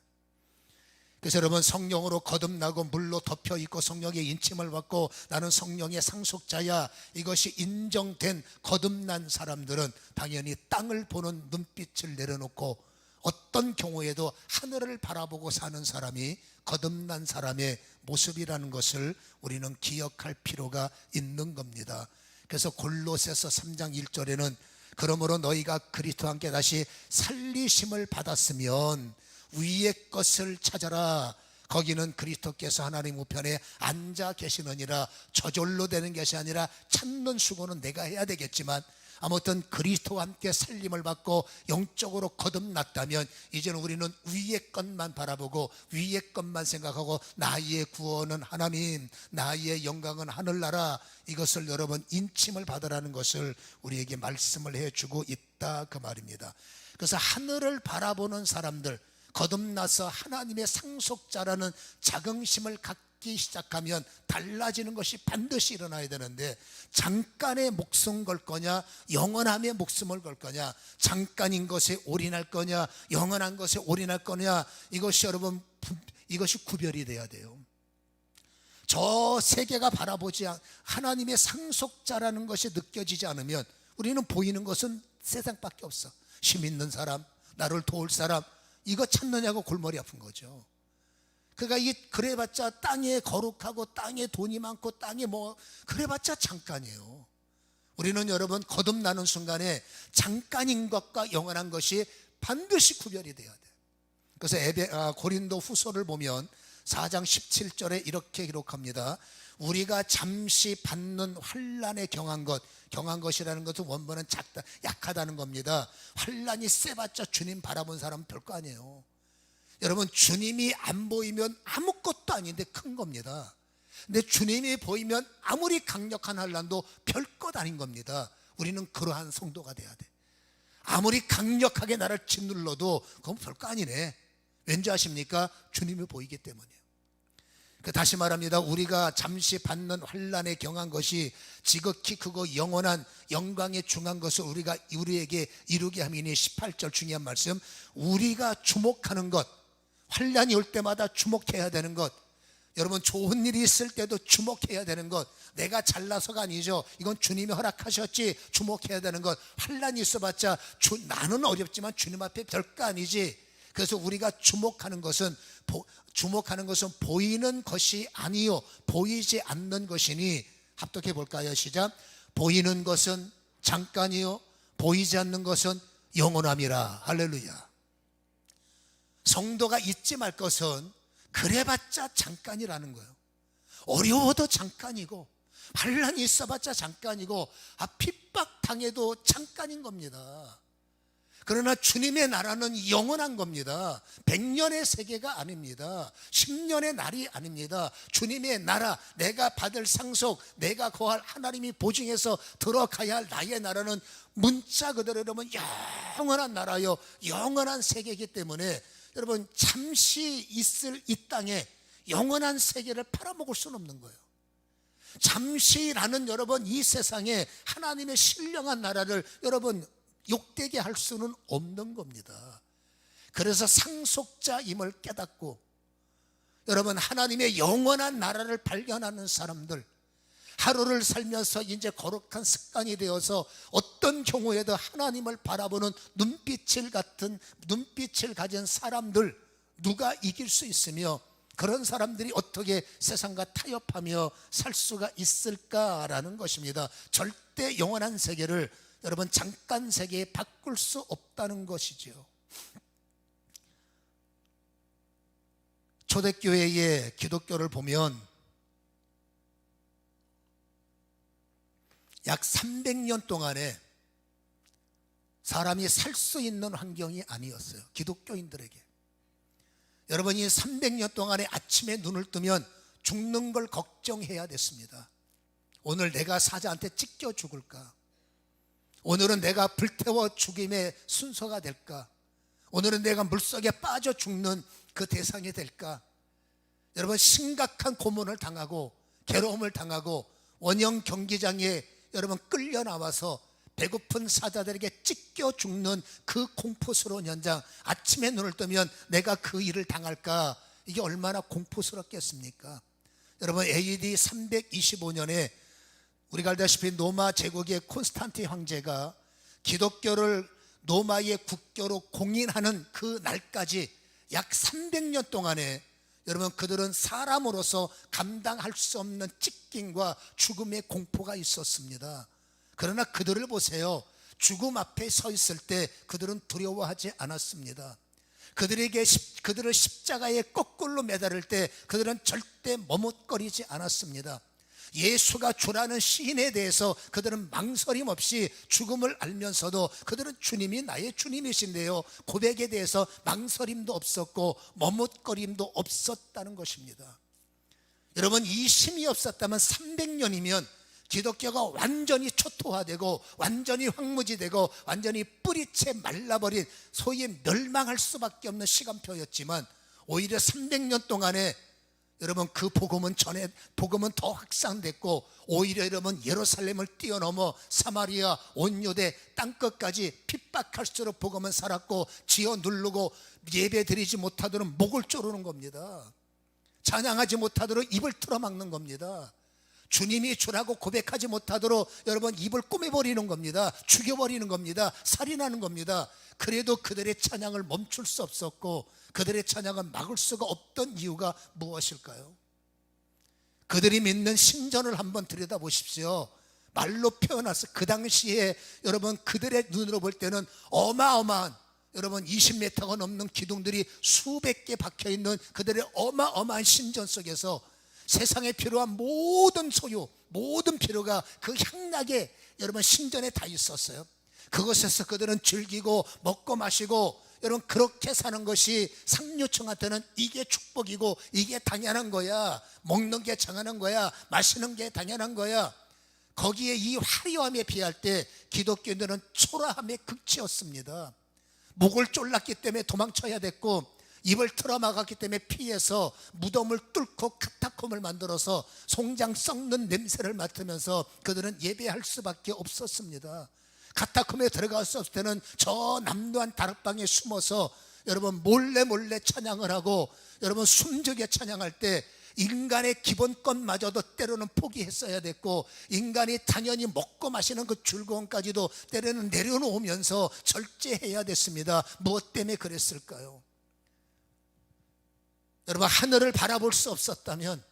그래서 여러분 성령으로 거듭나고 물로 덮여 있고 성령의 인침을 받고 나는 성령의 상속자야, 이것이 인정된 거듭난 사람들은 당연히 땅을 보는 눈빛을 내려놓고 어떤 경우에도 하늘을 바라보고 사는 사람이 거듭난 사람의 모습이라는 것을 우리는 기억할 필요가 있는 겁니다. 그래서 골로새서 3장 1절에는 그러므로 너희가 그리스도와 함께 다시 살리심을 받았으면 위의 것을 찾아라. 거기는 그리스도께서 하나님 우편에 앉아 계시느니라. 저절로 되는 것이 아니라 찾는 수고는 내가 해야 되겠지만 아무튼 그리스도와 함께 살림을 받고 영적으로 거듭났다면 이제는 우리는 위의 것만 바라보고 위의 것만 생각하고 나의 구원은 하나님, 나의 영광은 하늘나라, 이것을 여러분 인침을 받으라는 것을 우리에게 말씀을 해주고 있다 그 말입니다. 그래서 하늘을 바라보는 사람들, 거듭나서 하나님의 상속자라는 자긍심을 갖기 시작하면 달라지는 것이 반드시 일어나야 되는데, 잠깐의 목숨 걸 거냐 영원함의 목숨을 걸 거냐, 잠깐인 것에 올인할 거냐 영원한 것에 올인할 거냐, 이것이 여러분 이것이 구별이 돼야 돼요. 저 세계가 바라보지 하나님의 상속자라는 것이 느껴지지 않으면 우리는 보이는 것은 세상밖에 없어. 힘 있는 사람, 나를 도울 사람, 이거 찾느냐고 골머리 아픈 거죠. 그러니까 이게 그래봤자 땅에 거룩하고 땅에 돈이 많고 땅에 그래봤자 잠깐이에요. 우리는 여러분 거듭나는 순간에 잠깐인 것과 영원한 것이 반드시 구별이 돼야 돼요. 그래서 고린도 후서를 보면 4장 17절에 이렇게 기록합니다. 우리가 잠시 받는 환난에 경한 것이라는 것은 원본은 작다, 약하다는 겁니다. 환난이 세봤자 주님 바라본 사람은 별거 아니에요. 여러분 주님이 안 보이면 아무것도 아닌데 큰 겁니다. 근데 주님이 보이면 아무리 강력한 환난도 별것 아닌 겁니다. 우리는 그러한 성도가 돼야 돼. 아무리 강력하게 나를 짓눌러도 그건 별거 아니네. 왠지 아십니까? 주님이 보이기 때문이에요. 다시 말합니다. 우리가 잠시 받는 환난에 경한 것이 지극히 크고 영원한 영광에 중한 것을 우리에게 이루게 함이니 18절 중요한 말씀, 우리가 주목하는 것, 환난이 올 때마다 주목해야 되는 것, 여러분 좋은 일이 있을 때도 주목해야 되는 것, 내가 잘나서가 아니죠. 이건 주님이 허락하셨지. 주목해야 되는 것, 환난이 있어봤자 나는 어렵지만 주님 앞에 별거 아니지. 그래서 우리가 주목하는 것은 보이는 것이 아니요 보이지 않는 것이니, 합독해 볼까요? 시작. 보이는 것은 잠깐이요 보이지 않는 것은 영원함이라. 할렐루야. 성도가 잊지 말 것은 그래봤자 잠깐이라는 거예요. 어려워도 잠깐이고 환난이 있어봤자 잠깐이고 핍박당해도 잠깐인 겁니다. 그러나 주님의 나라는 영원한 겁니다. 100년의 세계가 아닙니다. 10년의 날이 아닙니다. 주님의 나라, 내가 받을 상속, 내가 거할 하나님이 보증해서 들어가야 할 나의 나라는 문자 그대로 여러분 영원한 나라요, 영원한 세계이기 때문에 여러분 잠시 있을 이 땅에 영원한 세계를 팔아먹을 수는 없는 거예요. 잠시라는 여러분 이 세상에 하나님의 신령한 나라를 여러분 욕되게 할 수는 없는 겁니다. 그래서 상속자임을 깨닫고 여러분 하나님의 영원한 나라를 발견하는 사람들, 하루를 살면서 이제 거룩한 습관이 되어서 어떤 경우에도 하나님을 바라보는 눈빛을 가진 사람들, 누가 이길 수 있으며 그런 사람들이 어떻게 세상과 타협하며 살 수가 있을까라는 것입니다. 절대 영원한 세계를 여러분 잠깐 세계에 바꿀 수 없다는 것이죠. 초대교회의 기독교를 보면 약 300년 동안에 사람이 살 수 있는 환경이 아니었어요. 기독교인들에게. 여러분 이 300년 동안에 아침에 눈을 뜨면 죽는 걸 걱정해야 됐습니다. 오늘 내가 사자한테 찢겨 죽을까? 오늘은 내가 불태워 죽임의 순서가 될까? 오늘은 내가 물속에 빠져 죽는 그 대상이 될까? 여러분 심각한 고문을 당하고 괴로움을 당하고 원형 경기장에 여러분 끌려 나와서 배고픈 사자들에게 찢겨 죽는 그 공포스러운 현장, 아침에 눈을 뜨면 내가 그 일을 당할까? 이게 얼마나 공포스럽겠습니까? 여러분 AD 325년에 우리가 알다시피 로마 제국의 콘스탄틴 황제가 기독교를 로마의 국교로 공인하는 그 날까지 약 300년 동안에 여러분 그들은 사람으로서 감당할 수 없는 찢김과 죽음의 공포가 있었습니다. 그러나 그들을 보세요. 죽음 앞에 서 있을 때 그들은 두려워하지 않았습니다. 그들을 십자가에 거꾸로 매달을 때 그들은 절대 머뭇거리지 않았습니다. 예수가 주라는 시인에 대해서 그들은 망설임 없이 죽음을 알면서도 그들은 주님이 나의 주님이신데요, 고백에 대해서 망설임도 없었고 머뭇거림도 없었다는 것입니다. 여러분 이 힘이 없었다면 300년이면 기독교가 완전히 초토화되고 완전히 황무지되고 완전히 뿌리채 말라버린 소위 멸망할 수밖에 없는 시간표였지만 오히려 300년 동안에 여러분 그 복음은 더 확산됐고 오히려 여러분 예루살렘을 뛰어넘어 사마리아 온 유대 땅끝까지 핍박할수록 복음은 살았고 지어 누르고 예배 드리지 못하도록 목을 조르는 겁니다. 찬양하지 못하도록 입을 틀어막는 겁니다. 주님이 주라고 고백하지 못하도록 여러분 입을 꼬매버리는 겁니다. 죽여버리는 겁니다. 살인하는 겁니다. 그래도 그들의 찬양을 멈출 수 없었고 그들의 찬양을 막을 수가 없던 이유가 무엇일까요? 그들이 믿는 신전을 한번 들여다보십시오. 말로 표현해서 그 당시에 여러분 그들의 눈으로 볼 때는 어마어마한 여러분 20m가 넘는 기둥들이 수백 개 박혀있는 그들의 어마어마한 신전 속에서 세상에 필요한 모든 소유, 모든 필요가 그 향락에 여러분 신전에 다 있었어요. 그것에서 그들은 즐기고 먹고 마시고 여러분 그렇게 사는 것이 상류층한테는 이게 축복이고 이게 당연한 거야. 먹는 게 당연한 거야. 마시는 게 당연한 거야. 거기에 이 화려함에 비할 때 기독교인들은 초라함의 극치였습니다. 목을 졸랐기 때문에 도망쳐야 됐고 입을 틀어막았기 때문에 피해서 무덤을 뚫고 카타콤을 만들어서 송장 썩는 냄새를 맡으면서 그들은 예배할 수밖에 없었습니다. 카타콤에 들어갔을 때는 저 남도한 다락방에 숨어서 여러분 몰래 찬양을 하고 여러분 숨죽여 찬양할 때 인간의 기본권마저도 때로는 포기했어야 됐고 인간이 당연히 먹고 마시는 그 즐거움까지도 때로는 내려놓으면서 절제해야 됐습니다. 무엇 때문에 그랬을까요? 여러분 하늘을 바라볼 수 없었다면,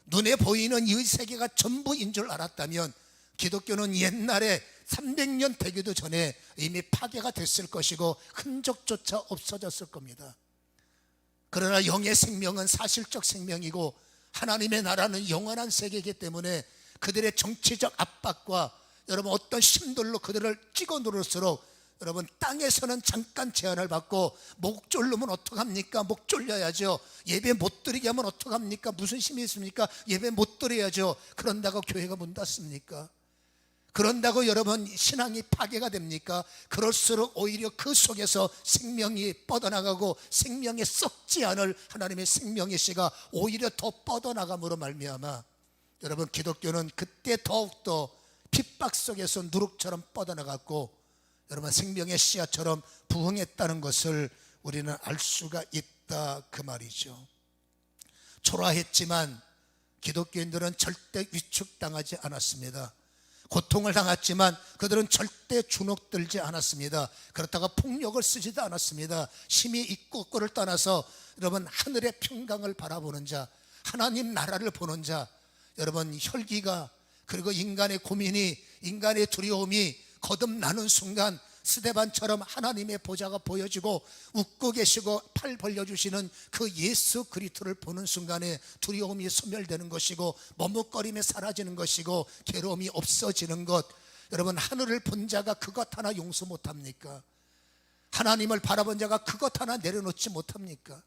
눈에 보이는 이 세계가 전부인 줄 알았다면 기독교는 옛날에 300년 되기도 전에 이미 파괴가 됐을 것이고 흔적조차 없어졌을 겁니다. 그러나 영의 생명은 사실적 생명이고 하나님의 나라는 영원한 세계이기 때문에 그들의 정치적 압박과 여러분 어떤 힘들로 그들을 찍어 누를수록 여러분 땅에서는 잠깐 제한을 받고 목 졸르면 어떡합니까? 목 졸려야죠. 예배 못 드리게 하면 어떡합니까? 무슨 힘이 있습니까? 예배 못 드려야죠. 그런다고 교회가 문 닫습니까? 그런다고 여러분 신앙이 파괴가 됩니까? 그럴수록 오히려 그 속에서 생명이 뻗어나가고 생명에 썩지 않을 하나님의 생명의 씨가 오히려 더 뻗어나감으로 말미암아 여러분 기독교는 그때 더욱더 핍박 속에서 누룩처럼 뻗어나갔고 여러분 생명의 씨앗처럼 부흥했다는 것을 우리는 알 수가 있다 그 말이죠. 초라했지만 기독교인들은 절대 위축당하지 않았습니다. 고통을 당했지만 그들은 절대 주눅들지 않았습니다. 그렇다가 폭력을 쓰지도 않았습니다. 심히 있고 없고를 떠나서 여러분 하늘의 평강을 바라보는 자, 하나님 나라를 보는 자, 여러분 혈기가 그리고 인간의 고민이 인간의 두려움이 거듭나는 순간 스데반처럼 하나님의 보좌가 보여지고 웃고 계시고 팔 벌려주시는 그 예수 그리스도를 보는 순간에 두려움이 소멸되는 것이고 머뭇거림이 사라지는 것이고 괴로움이 없어지는 것. 여러분 하늘을 본 자가 그것 하나 용서 못합니까? 하나님을 바라본 자가 그것 하나 내려놓지 못합니까?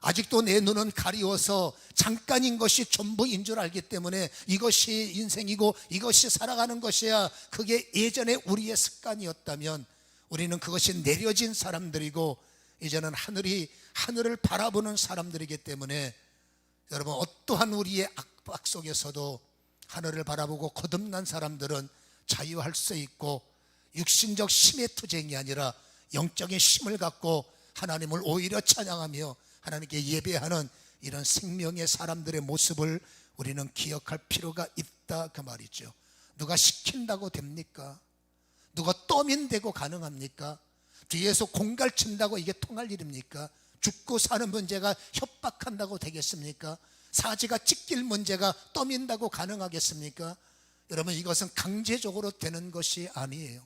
아직도 내 눈은 가리워서 잠깐인 것이 전부인 줄 알기 때문에 이것이 인생이고 이것이 살아가는 것이야. 그게 예전에 우리의 습관이었다면 우리는 그것이 내려진 사람들이고 이제는 하늘을 바라보는 사람들이기 때문에 여러분 어떠한 우리의 압박 속에서도 하늘을 바라보고 거듭난 사람들은 자유할 수 있고 육신적 힘의 투쟁이 아니라 영적인 힘을 갖고 하나님을 오히려 찬양하며 하나님께 예배하는 이런 생명의 사람들의 모습을 우리는 기억할 필요가 있다 그 말이죠. 누가 시킨다고 됩니까? 누가 떠민대고 가능합니까? 뒤에서 공갈친다고 이게 통할 일입니까? 죽고 사는 문제가 협박한다고 되겠습니까? 사지가 찢길 문제가 떠민다고 가능하겠습니까? 여러분 이것은 강제적으로 되는 것이 아니에요.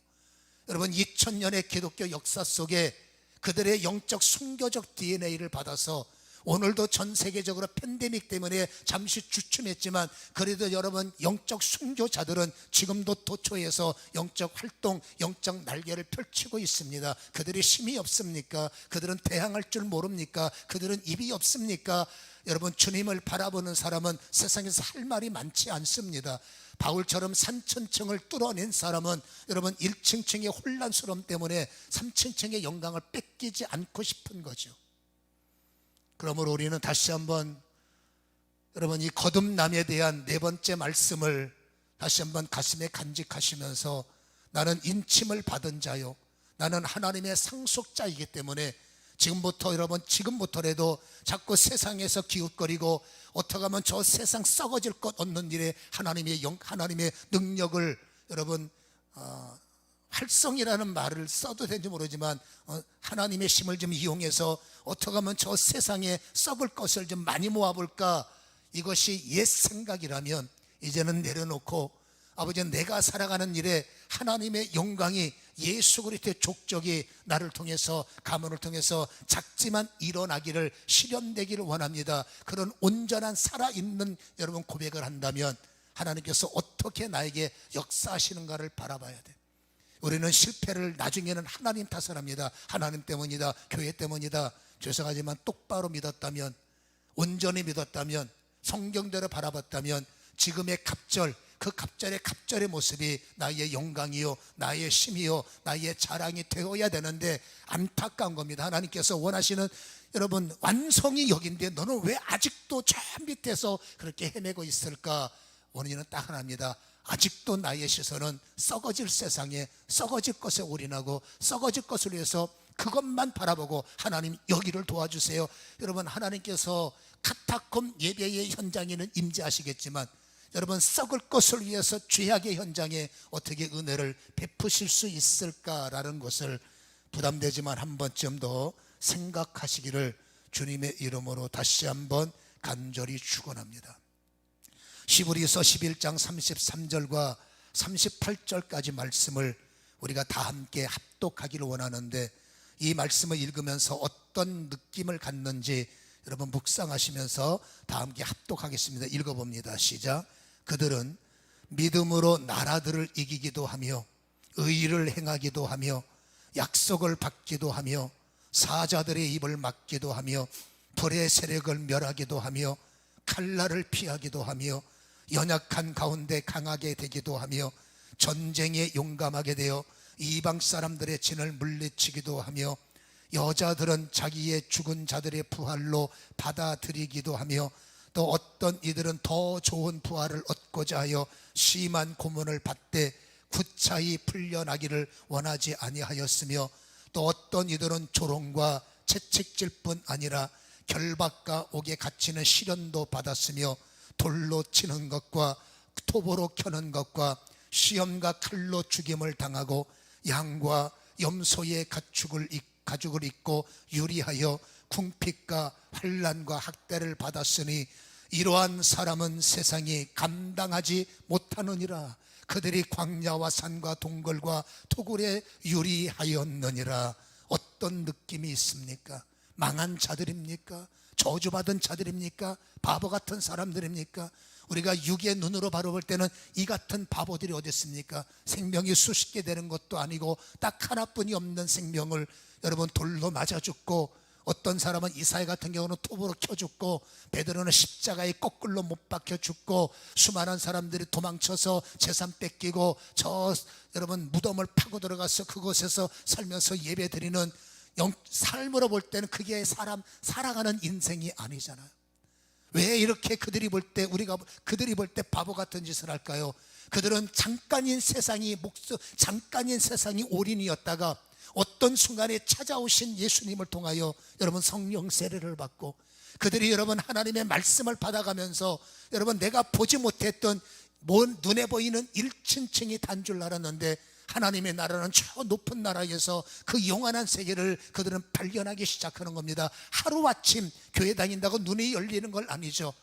여러분 2000년의 기독교 역사 속에 그들의 영적 순교적 DNA를 받아서 오늘도 전 세계적으로 팬데믹 때문에 잠시 주춤했지만 그래도 여러분 영적 순교자들은 지금도 도처에서 영적 활동, 영적 날개를 펼치고 있습니다. 그들이 힘이 없습니까? 그들은 대항할 줄 모릅니까? 그들은 입이 없습니까? 여러분 주님을 바라보는 사람은 세상에서 할 말이 많지 않습니다. 바울처럼 산천층을 뚫어낸 사람은 여러분 1층층의 혼란스러움 때문에 3층층의 영광을 뺏기지 않고 싶은 거죠. 그러므로 우리는 다시 한번 여러분 이 거듭남에 대한 네 번째 말씀을 다시 한번 가슴에 간직하시면서 나는 인침을 받은 자요, 나는 하나님의 상속자이기 때문에 지금부터 여러분 지금부터라도 자꾸 세상에서 기웃거리고 어떻게 하면 저 세상 썩어질 것 없는 일에 하나님의 능력을 여러분 활성이라는 말을 써도 되는지 모르지만 하나님의 힘을 좀 이용해서 어떻게 하면 저 세상에 썩을 것을 좀 많이 모아볼까, 이것이 옛 생각이라면 이제는 내려놓고 아버지 내가 살아가는 일에 하나님의 영광이 예수 그리스도의 족적이 나를 통해서 가문을 통해서 작지만 일어나기를 실현되기를 원합니다. 그런 온전한 살아있는 여러분 고백을 한다면 하나님께서 어떻게 나에게 역사하시는가를 바라봐야 돼. 우리는 실패를 나중에는 하나님 탓을 합니다. 하나님 때문이다, 교회 때문이다. 죄송하지만 똑바로 믿었다면, 온전히 믿었다면, 성경대로 바라봤다면 지금의 갑절, 그 갑절의 모습이 나의 영광이요, 나의 힘이요, 나의 자랑이 되어야 되는데 안타까운 겁니다. 하나님께서 원하시는 여러분 완성이 여긴데 너는 왜 아직도 저 밑에서 그렇게 헤매고 있을까? 원인은 딱 하나입니다. 아직도 나의 시선은 썩어질 세상에 썩어질 것에 올인하고 썩어질 것을 위해서 그것만 바라보고 하나님 여기를 도와주세요. 여러분 하나님께서 카타콤 예배의 현장에는 임재하시겠지만 여러분 썩을 것을 위해서 죄악의 현장에 어떻게 은혜를 베푸실 수 있을까라는 것을 부담되지만 한 번쯤 더 생각하시기를 주님의 이름으로 다시 한번 간절히 축원합니다. 히브리서 11장 33절과 38절까지 말씀을 우리가 다 함께 합독하기를 원하는데 이 말씀을 읽으면서 어떤 느낌을 갖는지 여러분 묵상하시면서 다 함께 합독하겠습니다. 읽어봅니다. 시작. 그들은 믿음으로 나라들을 이기기도 하며 의를 행하기도 하며 약속을 받기도 하며 사자들의 입을 막기도 하며 불의 세력을 멸하기도 하며 칼날을 피하기도 하며 연약한 가운데 강하게 되기도 하며 전쟁에 용감하게 되어 이방 사람들의 진을 물리치기도 하며 여자들은 자기의 죽은 자들의 부활로 받아들이기도 하며 또 어떤 이들은 더 좋은 부활을 얻고자 하여 심한 고문을 받되 구차히 풀려나기를 원하지 아니하였으며 또 어떤 이들은 조롱과 채찍질 뿐 아니라 결박과 옥에 갇히는 시련도 받았으며 돌로 치는 것과 톱으로 켜는 것과 시험과 칼로 죽임을 당하고 양과 염소의 가죽을 입고 유리하여 궁핍과 환난과 학대를 받았으니 이러한 사람은 세상이 감당하지 못하느니라. 그들이 광야와 산과 동굴과 토굴에 유리하였느니라. 어떤 느낌이 있습니까? 망한 자들입니까? 저주받은 자들입니까? 바보 같은 사람들입니까? 우리가 육의 눈으로 바라볼 때는 이 같은 바보들이 어디 있습니까? 생명이 수십 개 되는 것도 아니고 딱 하나뿐이 없는 생명을 여러분 돌로 맞아 죽고, 어떤 사람은 이사야 같은 경우는 톱으로 켜 죽고, 베드로는 십자가에 거꾸로 못 박혀 죽고, 수많은 사람들이 도망쳐서 재산 뺏기고 여러분 무덤을 파고 들어가서 그곳에서 살면서 예배 드리는 삶으로 볼 때는 그게 사람 살아가는 인생이 아니잖아요. 왜 이렇게 그들이 볼 때 바보 같은 짓을 할까요? 그들은 잠깐인 세상이 올인이었다가 어떤 순간에 찾아오신 예수님을 통하여 여러분 성령 세례를 받고, 그들이 여러분 하나님의 말씀을 받아가면서 여러분 내가 보지 못했던 눈에 보이는 1층층이 단 줄 알았는데, 하나님의 나라는 저 높은 나라에서 그 영원한 세계를 그들은 발견하기 시작하는 겁니다. 하루아침 교회 다닌다고 눈이 열리는 걸 아니죠.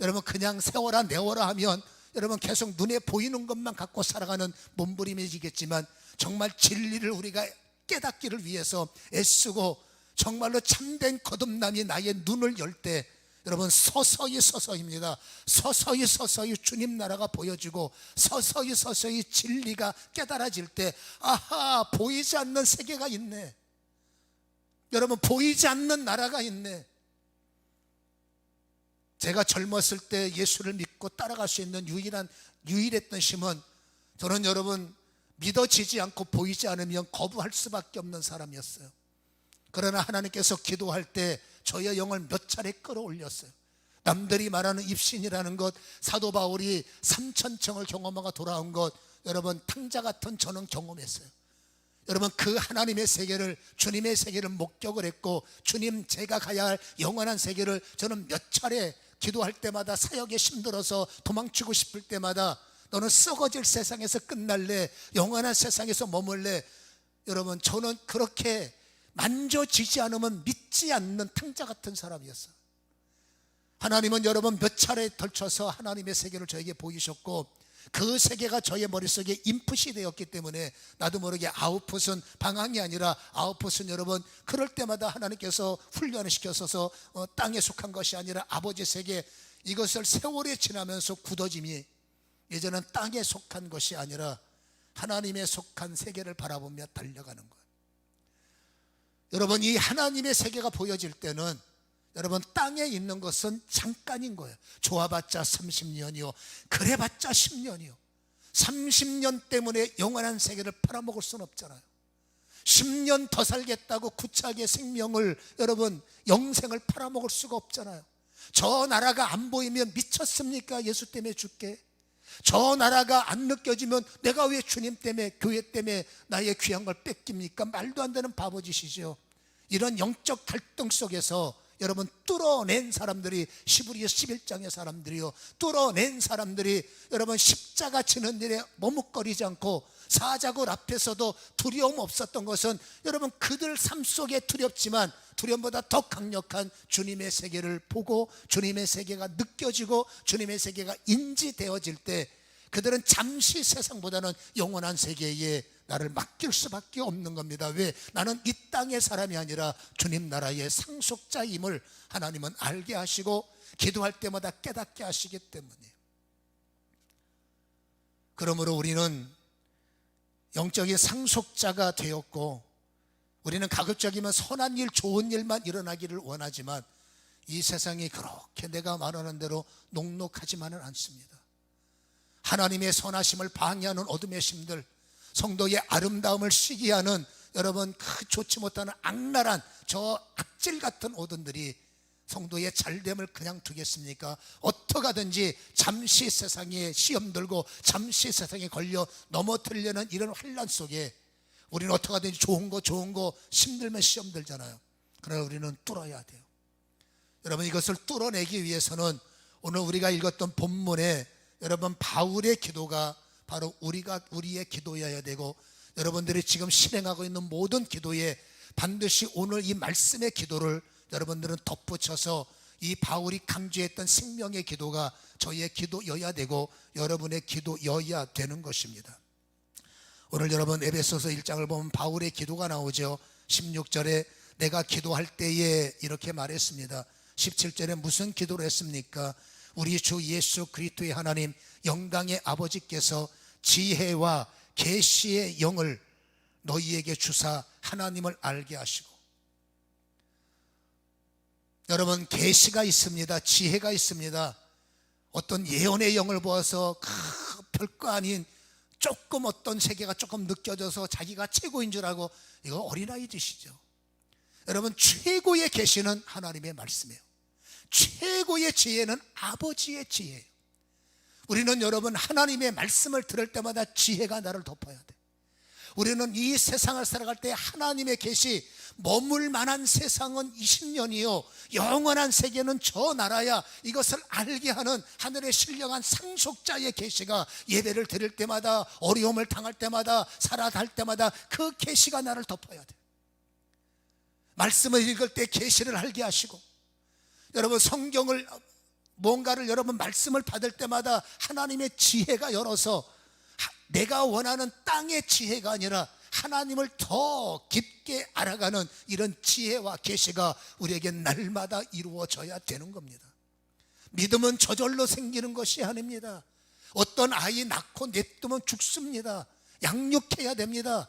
여러분 그냥 세워라 내워라 하면 여러분 계속 눈에 보이는 것만 갖고 살아가는 몸부림이지겠지만, 정말 진리를 우리가 깨닫기를 위해서 애쓰고 정말로 참된 거듭남이 나의 눈을 열 때 여러분 서서히입니다. 서서히 주님 나라가 보여지고 서서히 진리가 깨달아질 때, 아하, 보이지 않는 세계가 있네. 여러분 보이지 않는 나라가 있네. 제가 젊었을 때 예수를 믿고 따라갈 수 있는 유일했던 힘은, 저는 여러분 믿어지지 않고 보이지 않으면 거부할 수밖에 없는 사람이었어요. 그러나 하나님께서 기도할 때 저의 영을 몇 차례 끌어올렸어요. 남들이 말하는 입신이라는 것, 사도 바울이 3000청을 경험하고 돌아온 것, 여러분 탕자 같은 저는 경험했어요. 여러분 그 하나님의 세계를, 주님의 세계를 목격을 했고, 주님 제가 가야 할 영원한 세계를 저는 몇 차례 기도할 때마다, 사역에 힘들어서 도망치고 싶을 때마다, 너는 썩어질 세상에서 끝날래, 영원한 세상에서 머물래. 여러분 저는 그렇게 만져지지 않으면 믿지 않는 탕자 같은 사람이었어요. 하나님은 여러분 몇 차례 걸쳐서 하나님의 세계를 저에게 보이셨고, 그 세계가 저의 머릿속에 인풋이 되었기 때문에 나도 모르게 아웃풋은 방황이 아니라 아웃풋은 여러분 그럴 때마다 하나님께서 훈련을 시켜서 땅에 속한 것이 아니라 아버지 세계, 이것을 세월이 지나면서 굳어짐이, 이제는 땅에 속한 것이 아니라 하나님의 속한 세계를 바라보며 달려가는 거예요. 여러분 이 하나님의 세계가 보여질 때는 여러분 땅에 있는 것은 잠깐인 거예요. 좋아봤자 30년이요 그래봤자 10년이요 30년 때문에 영원한 세계를 팔아먹을 수는 없잖아요. 10년 더 살겠다고 구차하게 생명을, 여러분 영생을 팔아먹을 수가 없잖아요. 저 나라가 안 보이면 미쳤습니까? 예수 때문에 죽게. 저 나라가 안 느껴지면 내가 왜 주님 때문에, 교회 때문에 나의 귀한 걸 뺏깁니까? 말도 안 되는 바보짓이죠. 이런 영적 갈등 속에서 여러분 뚫어낸 사람들이, 시브리서 11장의 사람들이요, 뚫어낸 사람들이 여러분 십자가 지는 일에 머뭇거리지 않고, 사자굴 앞에서도 두려움 없었던 것은 여러분 그들 삶 속에 두렵지만 두려움보다 더 강력한 주님의 세계를 보고, 주님의 세계가 느껴지고 주님의 세계가 인지되어질 때, 그들은 잠시 세상보다는 영원한 세계에 나를 맡길 수밖에 없는 겁니다. 왜? 나는 이 땅의 사람이 아니라 주님 나라의 상속자임을 하나님은 알게 하시고 기도할 때마다 깨닫게 하시기 때문이에요. 그러므로 우리는 영적인 상속자가 되었고, 우리는 가급적이면 선한 일, 좋은 일만 일어나기를 원하지만 이 세상이 그렇게 내가 말하는 대로 녹록하지만은 않습니다. 하나님의 선하심을 방해하는 어둠의 힘들, 성도의 아름다움을 시기하는 여러분 그 좋지 못하는 악랄한 저 악질 같은 어둠들이 성도의 잘됨을 그냥 두겠습니까? 어떻게 하든지 잠시 세상에 시험 들고 잠시 세상에 걸려 넘어뜨리려는 이런 환란 속에 우리는 어떻게 하든지 좋은 거 힘들면 시험 들잖아요. 그러나 우리는 뚫어야 돼요. 여러분, 이것을 뚫어내기 위해서는 오늘 우리가 읽었던 본문에 여러분 바울의 기도가 바로 우리의 기도여야 되고, 여러분들이 지금 실행하고 있는 모든 기도에 반드시 오늘 이 말씀의 기도를 여러분들은 덧붙여서 이 바울이 강조했던 생명의 기도가 저희의 기도여야 되고 여러분의 기도여야 되는 것입니다. 오늘 여러분 에베소서 1장을 보면 바울의 기도가 나오죠. 16절에 내가 기도할 때에 이렇게 말했습니다. 17절에 무슨 기도를 했습니까? 우리 주 예수 그리스도의 하나님 영광의 아버지께서 지혜와 계시의 영을 너희에게 주사 하나님을 알게 하시고, 여러분 계시가 있습니다. 지혜가 있습니다. 어떤 예언의 영을 보아서 별거 아닌 조금 어떤 세계가 조금 느껴져서 자기가 최고인 줄 알고, 이거 어린아이 짓이죠. 여러분 최고의 계시는 하나님의 말씀이에요. 최고의 지혜는 아버지의 지혜예요. 우리는 여러분 하나님의 말씀을 들을 때마다 지혜가 나를 덮어야 돼. 우리는 이 세상을 살아갈 때 하나님의 계시, 머물 만한 세상은 20년이요 영원한 세계는 저 나라야, 이것을 알게 하는 하늘의 신령한 상속자의 계시가 예배를 드릴 때마다, 어려움을 당할 때마다, 살아갈 때마다 그 계시가 나를 덮어야 돼. 말씀을 읽을 때 계시를 알게 하시고, 여러분 성경을 뭔가를 여러분 말씀을 받을 때마다 하나님의 지혜가 열어서 내가 원하는 땅의 지혜가 아니라 하나님을 더 깊게 알아가는 이런 지혜와 계시가 우리에게 날마다 이루어져야 되는 겁니다. 믿음은 저절로 생기는 것이 아닙니다. 어떤 아이 낳고 냅두면 죽습니다. 양육해야 됩니다.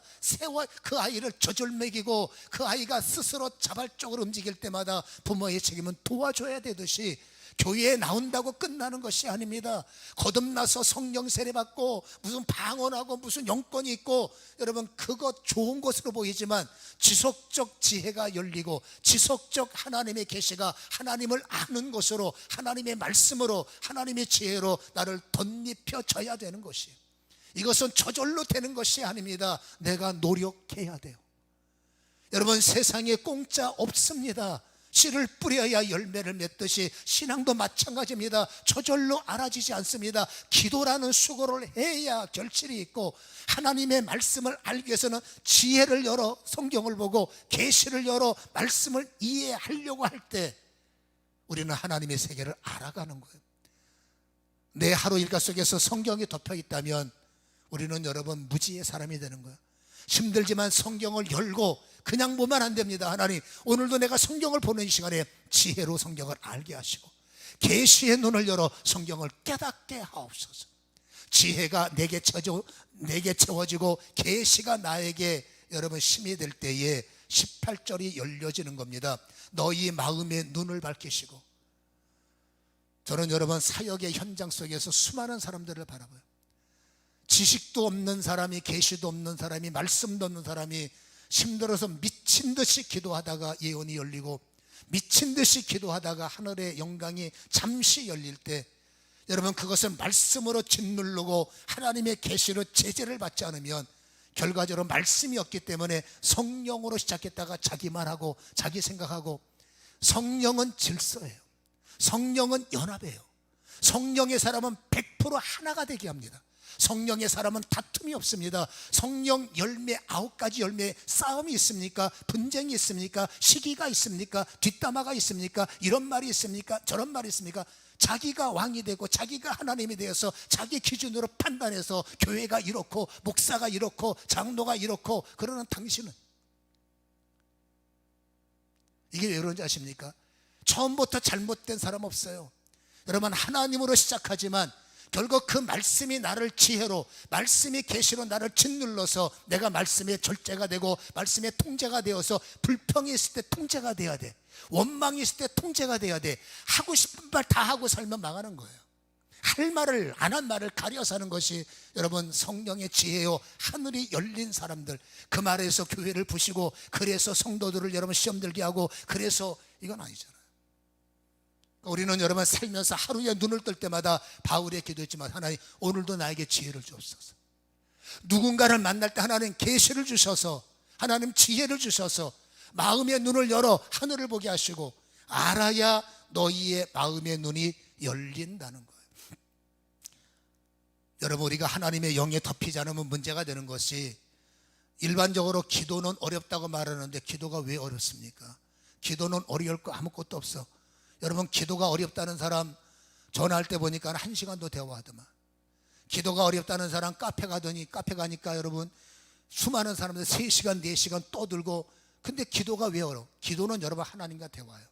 그 아이를 젖을 먹이고 그 아이가 스스로 자발적으로 움직일 때마다 부모의 책임은 도와줘야 되듯이 교회에 나온다고 끝나는 것이 아닙니다. 거듭나서 성령 세례받고 무슨 방언하고 무슨 영권이 있고, 여러분 그것 좋은 것으로 보이지만 지속적 지혜가 열리고 지속적 하나님의 계시가 하나님을 아는 것으로, 하나님의 말씀으로, 하나님의 지혜로 나를 덧입혀져야 되는 것이에요. 이것은 저절로 되는 것이 아닙니다. 내가 노력해야 돼요. 여러분 세상에 공짜 없습니다. 씨를 뿌려야 열매를 맺듯이 신앙도 마찬가지입니다. 저절로 알아지지 않습니다. 기도라는 수고를 해야 결실이 있고, 하나님의 말씀을 알기 위해서는 지혜를 열어 성경을 보고 계시를 열어 말씀을 이해하려고 할 때 우리는 하나님의 세계를 알아가는 거예요. 내 하루 일과 속에서 성경이 덮여 있다면 우리는 여러분 무지의 사람이 되는 거예요. 힘들지만 성경을 열고 그냥 보면 안 됩니다. 하나님 오늘도 내가 성경을 보는 시간에 지혜로 성경을 알게 하시고 계시의 눈을 열어 성경을 깨닫게 하옵소서. 지혜가 내게 채워지고 계시가 나에게 여러분 힘이 될 때에 18절이 열려지는 겁니다. 너희 마음의 눈을 밝히시고. 저는 여러분 사역의 현장 속에서 수많은 사람들을 바라봐요. 지식도 없는 사람이, 계시도 없는 사람이, 말씀도 없는 사람이 힘들어서 미친 듯이 기도하다가 예언이 열리고, 미친 듯이 기도하다가 하늘의 영광이 잠시 열릴 때 여러분 그것을 말씀으로 짓누르고 하나님의 계시로 제재를 받지 않으면 결과적으로 말씀이 없기 때문에 성령으로 시작했다가 자기만 하고 자기 생각하고. 성령은 질서예요. 성령은 연합이에요. 성령의 사람은 100% 하나가 되게 합니다. 성령의 사람은 다툼이 없습니다. 성령 열매 9가지 열매 싸움이 있습니까? 분쟁이 있습니까? 시기가 있습니까? 뒷담화가 있습니까? 이런 말이 있습니까? 저런 말이 있습니까? 자기가 왕이 되고 자기가 하나님이 되어서 자기 기준으로 판단해서 교회가 이렇고 목사가 이렇고 장로가 이렇고 그러는 당신은, 이게 왜 그런지 아십니까? 처음부터 잘못된 사람 없어요. 여러분 하나님으로 시작하지만 결국 그 말씀이 나를 지혜로, 말씀이 계시로 나를 짓눌러서 내가 말씀의 절제가 되고 말씀의 통제가 되어서 불평이 있을 때 통제가 돼야 돼. 원망이 있을 때 통제가 돼야 돼. 하고 싶은 말 다 하고 살면 망하는 거예요. 할 말을 안 한 말을 가려서 하는 것이 여러분 성령의 지혜요. 하늘이 열린 사람들, 그 말에서 교회를 부시고 그래서 성도들을 여러분 시험 들게 하고 그래서 이건 아니잖아요. 우리는 여러분 살면서 하루에 눈을 뜰 때마다 바울의 기도했지만 하나님 오늘도 나에게 지혜를 주옵소서. 누군가를 만날 때 하나님 계시를 주셔서 하나님 지혜를 주셔서 마음의 눈을 열어 하늘을 보게 하시고 알아야 너희의 마음의 눈이 열린다는 거예요. 여러분 우리가 하나님의 영에 덮이지 않으면 문제가 되는 것이 일반적으로 기도는 어렵다고 말하는데 기도가 왜 어렵습니까? 기도는 어려울 거 아무것도 없어. 여러분 기도가 어렵다는 사람 전화할 때 보니까 1시간도 대화하더만. 기도가 어렵다는 사람 카페 가니까 여러분 수많은 사람들 3시간 4시간 떠들고. 근데 기도가 왜 어려워? 기도는 여러분 하나님과 대화예요.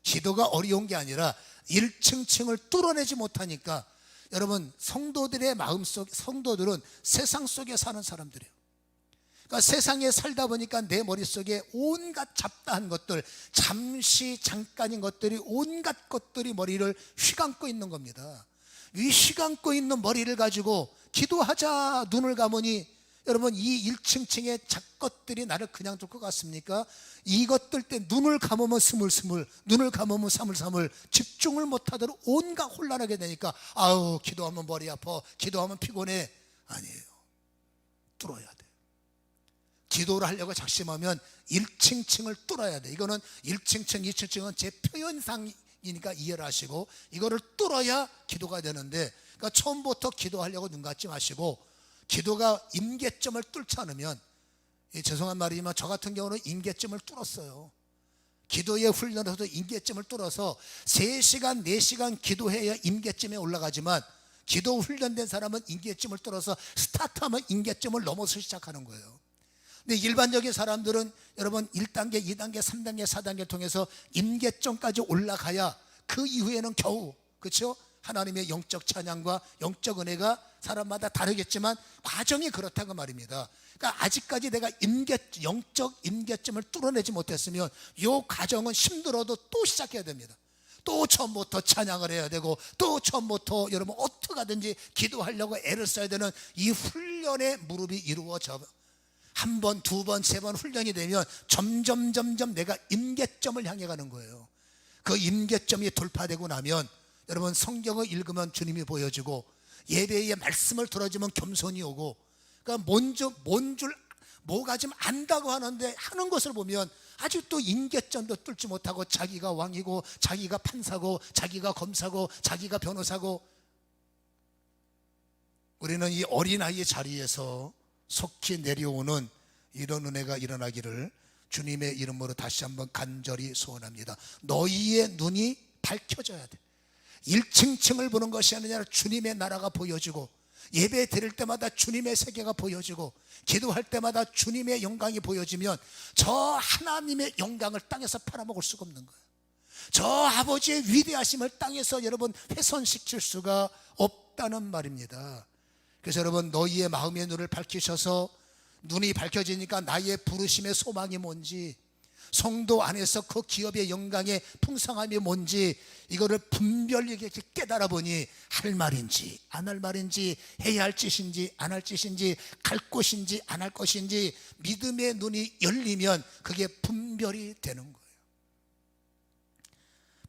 기도가 어려운 게 아니라 1층층을 뚫어내지 못하니까 여러분 성도들의 마음속, 성도들은 세상 속에 사는 사람들이에요. 그러니까 세상에 살다 보니까 내 머릿속에 온갖 잡다한 것들, 잠깐인 것들이 온갖 것들이 머리를 휘감고 있는 겁니다. 이 휘감고 있는 머리를 가지고 기도하자 눈을 감으니 여러분 이 1층층의 잡것들이 나를 그냥 둘 것 같습니까? 이것들 때 눈을 감으면 스물스물, 눈을 감으면 사물사물, 집중을 못하도록 온갖 혼란하게 되니까 아우 기도하면 머리 아파, 기도하면 피곤해. 아니에요. 뚫어야 돼. 기도를 하려고 작심하면 1층층을 뚫어야 돼. 이거는 1층층 2층층은 제 표현상이니까 이해를 하시고 이거를 뚫어야 기도가 되는데, 그러니까 처음부터 기도하려고 눈 감지 마시고 기도가 임계점을 뚫지 않으면, 죄송한 말이지만 저 같은 경우는 임계점을 뚫었어요. 기도의 훈련에서도 임계점을 뚫어서 3시간 4시간 기도해야 임계점에 올라가지만 기도 훈련된 사람은 임계점을 뚫어서 스타트하면 임계점을 넘어서 시작하는 거예요. 근데 일반적인 사람들은 여러분 1단계, 2단계, 3단계, 4단계를 통해서 임계점까지 올라가야 그 이후에는 겨우, 그렇죠? 하나님의 영적 찬양과 영적 은혜가 사람마다 다르겠지만 과정이 그렇다고 말입니다. 그러니까 아직까지 내가 영적 임계점을 뚫어내지 못했으면 이 과정은 힘들어도 또 시작해야 됩니다. 또 처음부터 찬양을 해야 되고 또 처음부터 여러분 어떻게 하든지 기도하려고 애를 써야 되는 이 훈련의 무릎이 이루어져 한 번, 두 번, 세 번 훈련이 되면 점점 내가 임계점을 향해 가는 거예요. 그 임계점이 돌파되고 나면 여러분 성경을 읽으면 주님이 보여지고 예배의 말씀을 들어주면 겸손이 오고, 그러니까 뭐가 좀 안다고 하는데 하는 것을 보면 아직도 임계점도 뚫지 못하고 자기가 왕이고 자기가 판사고 자기가 검사고 자기가 변호사고. 우리는 이 어린아이의 자리에서 속히 내려오는 이런 은혜가 일어나기를 주님의 이름으로 다시 한번 간절히 소원합니다. 너희의 눈이 밝혀져야 돼. 1층층을 보는 것이 아니라 주님의 나라가 보여지고, 예배 드릴 때마다 주님의 세계가 보여지고, 기도할 때마다 주님의 영광이 보여지면 저 하나님의 영광을 땅에서 팔아먹을 수가 없는 거예요. 저 아버지의 위대하심을 땅에서 여러분 훼손시킬 수가 없다는 말입니다. 그래서 여러분 너희의 마음의 눈을 밝히셔서 눈이 밝혀지니까 나의 부르심의 소망이 뭔지, 성도 안에서 그 기업의 영광의 풍성함이 뭔지 이거를 분별히 이렇게 깨달아 보니 할 말인지 안 할 말인지, 해야 할 짓인지 안 할 짓인지, 갈 곳인지 안 할 것인지 믿음의 눈이 열리면 그게 분별이 되는 거예요.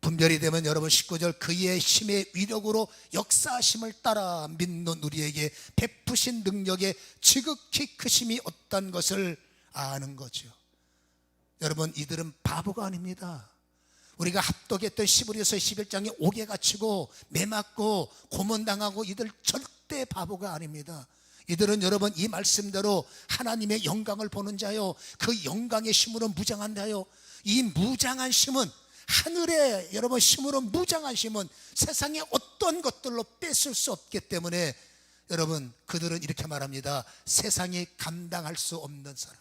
분별이 되면 여러분 19절 그의 힘의 위력으로 역사하심을 따라 믿는 우리에게 베푸신 능력의 지극히 크심이 어떤 것을 아는 거죠. 여러분 이들은 바보가 아닙니다. 우리가 합독했던 시브리서 11장에 옥에 갇히고 매맞고 고문당하고 이들 절대 바보가 아닙니다. 이들은 여러분 이 말씀대로 하나님의 영광을 보는 자요, 그 영광의 힘으로 무장한 자요. 이 무장한 힘은 하늘의 여러분 힘으로 무장한 힘은 세상의 어떤 것들로 뺏을 수 없기 때문에 여러분 그들은 이렇게 말합니다. 세상이 감당할 수 없는 사람.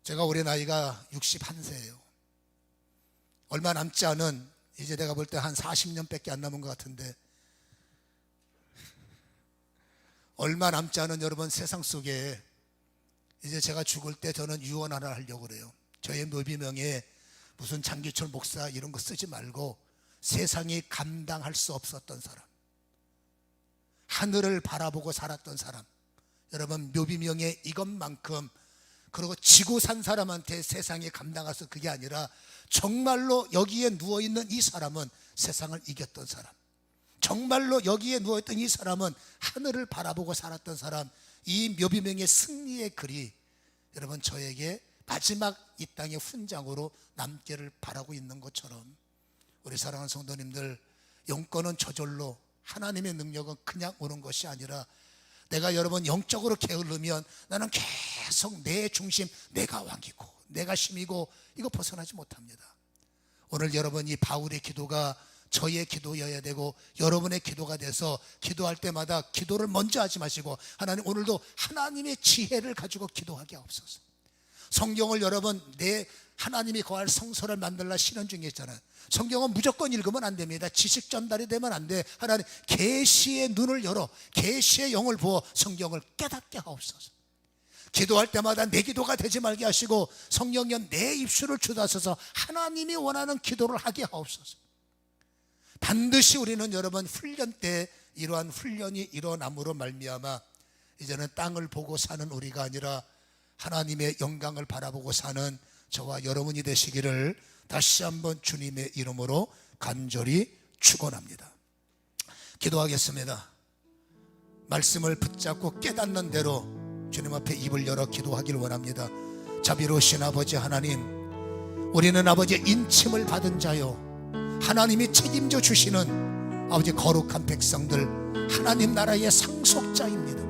제가 올해 나이가 61세예요. 얼마 남지 않은, 이제 내가 볼 때 한 40년밖에 안 남은 것 같은데 얼마 남지 않은 여러분 세상 속에 이제 제가 죽을 때 저는 유언 하나 하려고 그래요. 저의 묘비명에 무슨 장기철 목사 이런 거 쓰지 말고 세상이 감당할 수 없었던 사람, 하늘을 바라보고 살았던 사람, 여러분 묘비명에 이것만큼, 그리고 지고 산 사람한테 세상이 감당할 수, 그게 아니라 정말로 여기에 누워있는 이 사람은 세상을 이겼던 사람, 정말로 여기에 누워있던 이 사람은 하늘을 바라보고 살았던 사람, 이 묘비명의 승리의 글이 여러분 저에게 마지막 이 땅의 훈장으로 남기를 바라고 있는 것처럼, 우리 사랑하는 성도님들, 영권은 저절로, 하나님의 능력은 그냥 오는 것이 아니라 내가 여러분 영적으로 게으르면 나는 계속 내 중심, 내가 왕이고 내가 힘이고 이거 벗어나지 못합니다. 오늘 여러분 이 바울의 기도가 저의 기도여야 되고 여러분의 기도가 돼서 기도할 때마다 기도를 먼저 하지 마시고 하나님 오늘도 하나님의 지혜를 가지고 기도하게 하옵소서. 성경을 여러분 내 하나님이 거할 성소를 만들라 신원 중에 있잖아요. 성경은 무조건 읽으면 안 됩니다. 지식 전달이 되면 안 돼. 하나님 계시의 눈을 열어 계시의 영을 부어 성경을 깨닫게 하옵소서. 기도할 때마다 내 기도가 되지 말게 하시고 성령님 내 입술을 주다서서 하나님이 원하는 기도를 하게 하옵소서. 반드시 우리는 여러분 훈련 때 이러한 훈련이 일어남으로 말미암아 이제는 땅을 보고 사는 우리가 아니라 하나님의 영광을 바라보고 사는 저와 여러분이 되시기를 다시 한번 주님의 이름으로 간절히 축원합니다. 기도하겠습니다. 말씀을 붙잡고 깨닫는 대로 주님 앞에 입을 열어 기도하기를 원합니다. 자비로우신 아버지 하나님, 우리는 아버지 인침을 받은 자요, 하나님이 책임져 주시는 아버지 거룩한 백성들, 하나님 나라의 상속자입니다.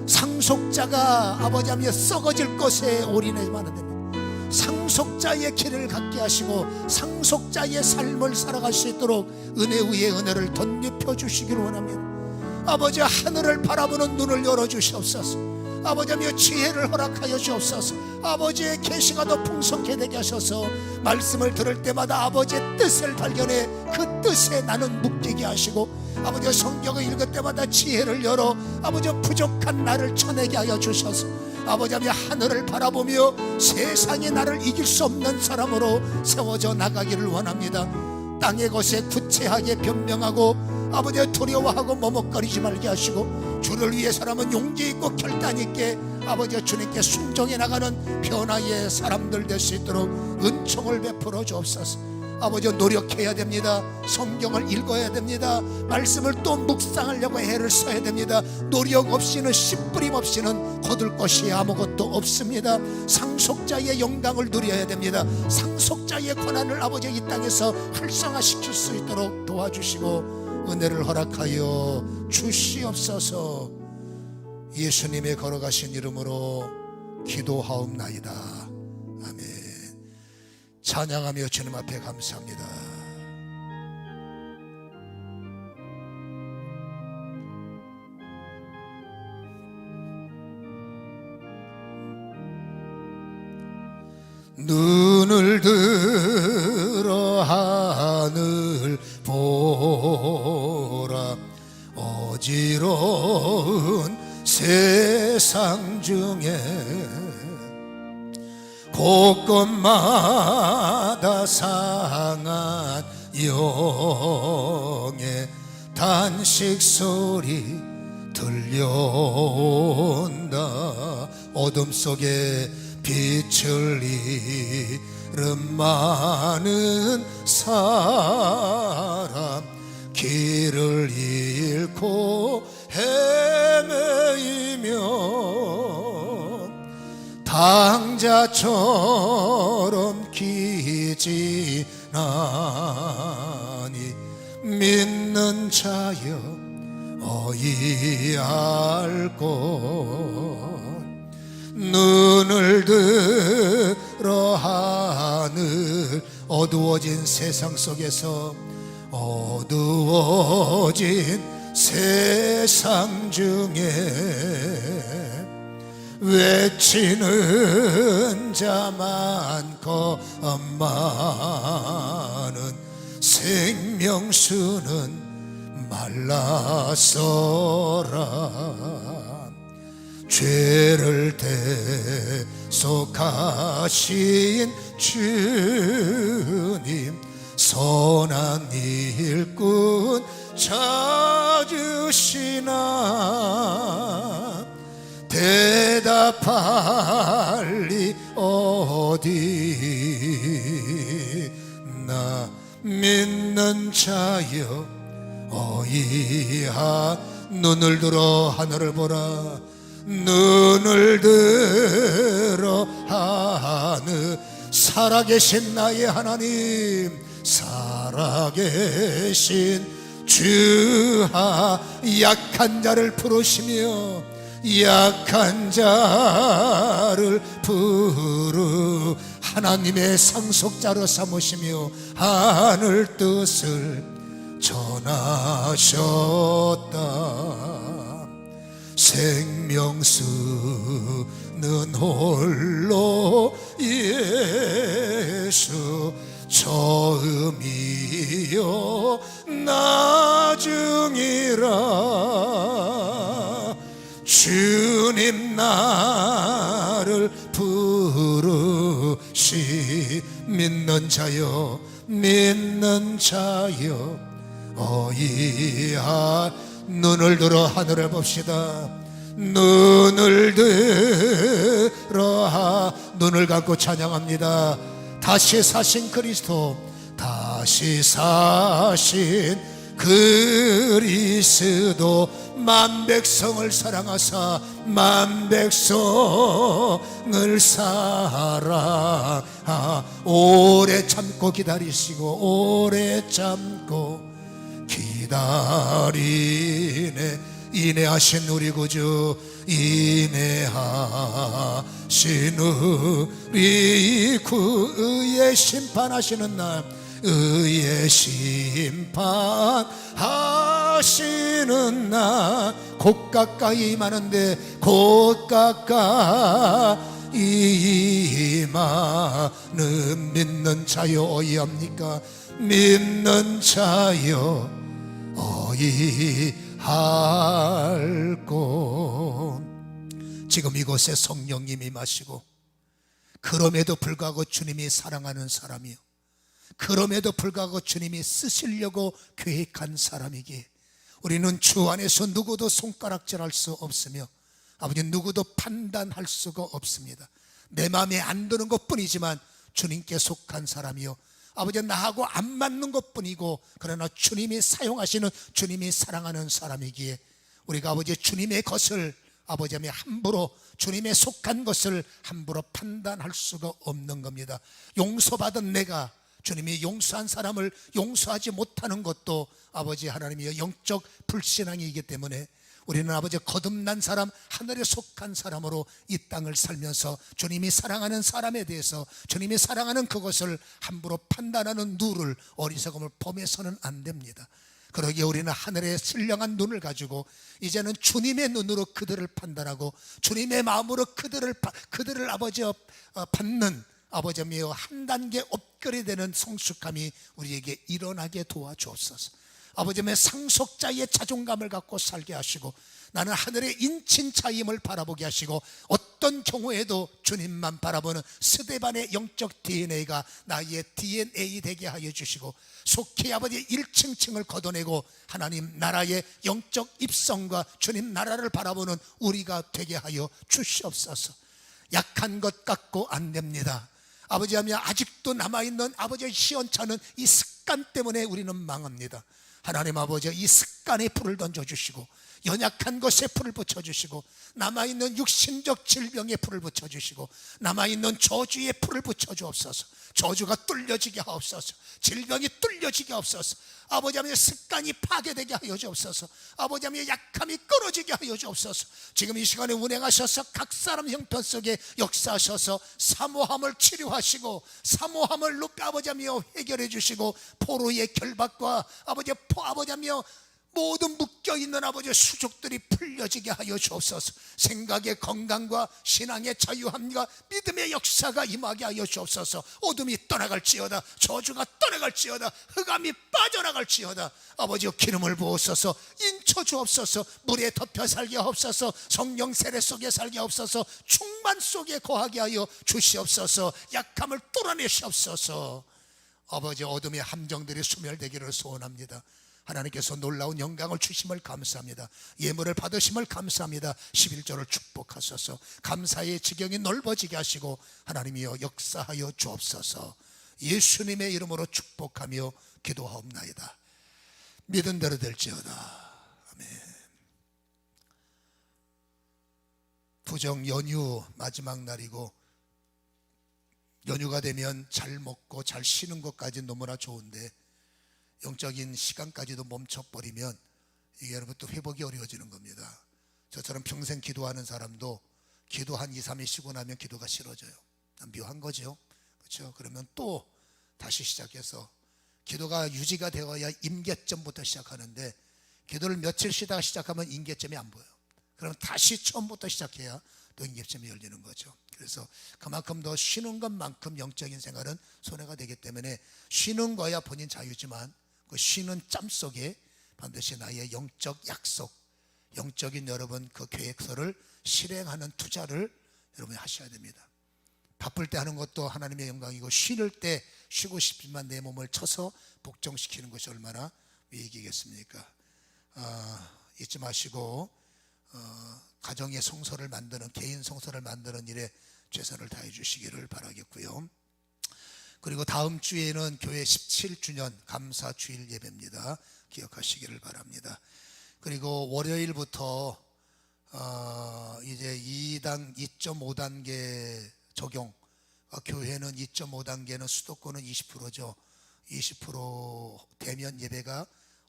상속자가 아버지 하며 썩어질 것에 올인해만 됩니다. 상속자의 길을 갖게 하시고 상속자의 삶을 살아갈 수 있도록 은혜 위에 은혜를 덧입혀 주시기를 원합니다. 아버지 하늘을 바라보는 눈을 열어주시옵소서. 아버지며 지혜를 허락하여 주옵소서. 아버지의 계시가 더 풍성케 되게 하셔서 말씀을 들을 때마다 아버지의 뜻을 발견해 그 뜻에 나는 묶이게 하시고 아버지 성경을 읽을 때마다 지혜를 열어 아버지 부족한 나를 쳐내게 하여 주셔서 아버지며 하늘을 바라보며 세상이 나를 이길 수 없는 사람으로 세워져 나가기를 원합니다. 땅의 것에 구체하게 변명하고 아버지 두려워하고 머뭇거리지 말게 하시고 주를 위해 사람은 용기 있고 결단 있게 아버지 주님께 순종해 나가는 변화의 사람들 될 수 있도록 은총을 베풀어 주옵소서. 아버지 노력해야 됩니다. 성경을 읽어야 됩니다. 말씀을 또 묵상하려고 애를 써야 됩니다. 노력 없이는 씨 뿌림 없이는 거둘 것이 아무것도 없습니다. 상속자의 영광을 누려야 됩니다. 상속자의 권한을 아버지 이 땅에서 활성화시킬 수 있도록 도와주시고 은혜를 허락하여 주시옵소서. 예수님의 걸어가신 이름으로 기도하옵나이다. 아멘. 찬양하며 주님 앞에 감사합니다. 눈을 들어 하늘 보라. 어지러운 세상 중에 곳곳마다 상한 영의 단식 소리 들려온다. 어둠 속에 빛을 잃은 많은 사람, 길을 잃고 헤매이며 당자처럼 기진하니 믿는 자여 어이할 것. 눈을 들어 하늘 어두워진 세상 속에서 어두워진 세상 중에 외치는 자 많고 많은 생명수는 말라서라. 죄를 대속하신 주님, 선한 일꾼 찾으시나 대답할 리 어디. 나 믿는 자여 어이하, 눈을 들어 하늘을 보라. 눈을 들어 하늘, 살아계신 나의 하나님, 살아계신 주하, 약한 자를 부르시며 약한 자를 부르 하나님의 상속자로 삼으시며 하늘 뜻을 전하셨다. 생명수는 홀로 예수, 처음이요 나중이라. 주님 나를 부르시. 믿는 자여 믿는 자여 어이하, 눈을 들어 하늘을 봅시다. 눈을 들어 눈을 감고 찬양합니다. 다시 사신 그리스도, 다시 사신 그리스도, 만백성을 사랑하사 만백성을 사랑하. 오래 참고 기다리시고 오래 참고 기다리네. 인내하신 우리 구주, 인내하신 우리 구, 의의 심판하시는 날, 의의 심판하시는 날, 곧 가까이 임하는데 곧 가까이 임하는. 믿는 자여 어이합니까? 믿는 자여 어이할꼬. 지금 이곳에 성령님이 임하시고, 그럼에도 불구하고 주님이 사랑하는 사람이요, 그럼에도 불구하고 주님이 쓰시려고 계획한 사람이기에 우리는 주 안에서 누구도 손가락질할 수 없으며 아버지 누구도 판단할 수가 없습니다. 내 마음에 안 드는 것뿐이지만 주님께 속한 사람이요, 아버지 나하고 안 맞는 것뿐이고, 그러나 주님이 사용하시는, 주님이 사랑하는 사람이기에 우리가 아버지 주님의 것을 아버지 함부로, 주님의 속한 것을 함부로 판단할 수가 없는 겁니다. 용서받은 내가 주님이 용서한 사람을 용서하지 못하는 것도 아버지 하나님의 영적 불신앙이기 때문에 우리는 아버지 거듭난 사람, 하늘에 속한 사람으로 이 땅을 살면서 주님이 사랑하는 사람에 대해서, 주님이 사랑하는 그것을 함부로 판단하는 누를, 어리석음을 범해서는 안 됩니다. 그러기에 우리는 하늘의 신령한 눈을 가지고 이제는 주님의 눈으로 그들을 판단하고 주님의 마음으로 그들을 아버지 받는 아버지여 한 단계 업그레이드되는 성숙함이 우리에게 일어나게 도와주옵소서. 아버지의 상속자의 자존감을 갖고 살게 하시고, 나는 하늘의 인친자임을 바라보게 하시고, 어떤 경우에도 주님만 바라보는 스데반의 영적 DNA가 나의 DNA 되게 하여 주시고, 속히 아버지 1층층을 걷어내고 하나님 나라의 영적 입성과 주님 나라를 바라보는 우리가 되게 하여 주시옵소서. 약한 것 갖고 안 됩니다. 아버지 하며 아직도 남아있는 아버지의 시원찮은 이 습관 때문에 우리는 망합니다. 하나님 아버지, 이 습관에 불을 던져주시고 연약한 것에 불을 붙여주시고 남아있는 육신적 질병에 불을 붙여주시고 남아있는 저주에 불을 붙여주옵소서. 저주가 뚫려지게 하옵소서. 질병이 뚫려지게 하옵소서. 아버지 하며 습관이 파괴되게 하여 주옵소서. 아버지 하며 약함이 끊어지게 하여 주옵소서. 지금 이 시간에 운행하셔서 각 사람 형편 속에 역사하셔서 사모함을 치료하시고 사모함을 높이 아버지 하며 해결해 주시고 포로의 결박과 아버지 하며 모든 묶여있는 아버지 수족들이 풀려지게 하여 주옵소서. 생각의 건강과 신앙의 자유함과 믿음의 역사가 임하게 하여 주옵소서. 어둠이 떠나갈지어다, 저주가 떠나갈지어다, 흑암이 빠져나갈지어다. 아버지여 기름을 부으소서. 인쳐 주옵소서. 물에 덮여 살게 하옵소서. 성령 세례 속에 살게 하옵소서. 충만 속에 거하게 하여 주시옵소서. 약함을 뚫어내시옵소서. 아버지 어둠의 함정들이 소멸되기를 소원합니다. 하나님께서 놀라운 영광을 주심을 감사합니다. 예물을 받으심을 감사합니다. 11조를 축복하소서. 감사의 지경이 넓어지게 하시고 하나님이여 역사하여 주옵소서. 예수님의 이름으로 축복하며 기도하옵나이다. 믿은 대로 될지어다. 아멘. 부정 연휴 마지막 날이고, 연휴가 되면 잘 먹고 잘 쉬는 것까지 너무나 좋은데 영적인 시간까지도 멈춰버리면 이게 여러분 또 회복이 어려워지는 겁니다. 저처럼 평생 기도하는 사람도 기도 한 2, 3일 쉬고 나면 기도가 싫어져요. 묘한 거죠. 그렇죠? 그러면 또 다시 시작해서 기도가 유지가 되어야 임계점부터 시작하는데, 기도를 며칠 쉬다가 시작하면 임계점이 안 보여요. 그럼 다시 처음부터 시작해야 또 임계점이 열리는 거죠. 그래서 그만큼 더 쉬는 것만큼 영적인 생활은 손해가 되기 때문에, 쉬는 거야 본인 자유지만 그 쉬는 짬 속에 반드시 나의 영적 약속, 영적인 여러분 그 계획서를 실행하는 투자를 여러분이 하셔야 됩니다. 바쁠 때 하는 것도 하나님의 영광이고, 쉴 때 쉬고 싶지만 내 몸을 쳐서 복종시키는 것이 얼마나 위익이겠습니까? 잊지 마시고 가정의 성소를 만드는, 개인 성소를 만드는 일에 최선을 다해 주시기를 바라겠고요. 그리고 다음 주에는 교회 17주년 감사 주일 예배입니다. 기억하시기를 바랍니다. 그리고 월요일부터 이제 2.5단계 적용. 교회는 2.5단계는 수도권은 20%죠. 20% 대면 예배가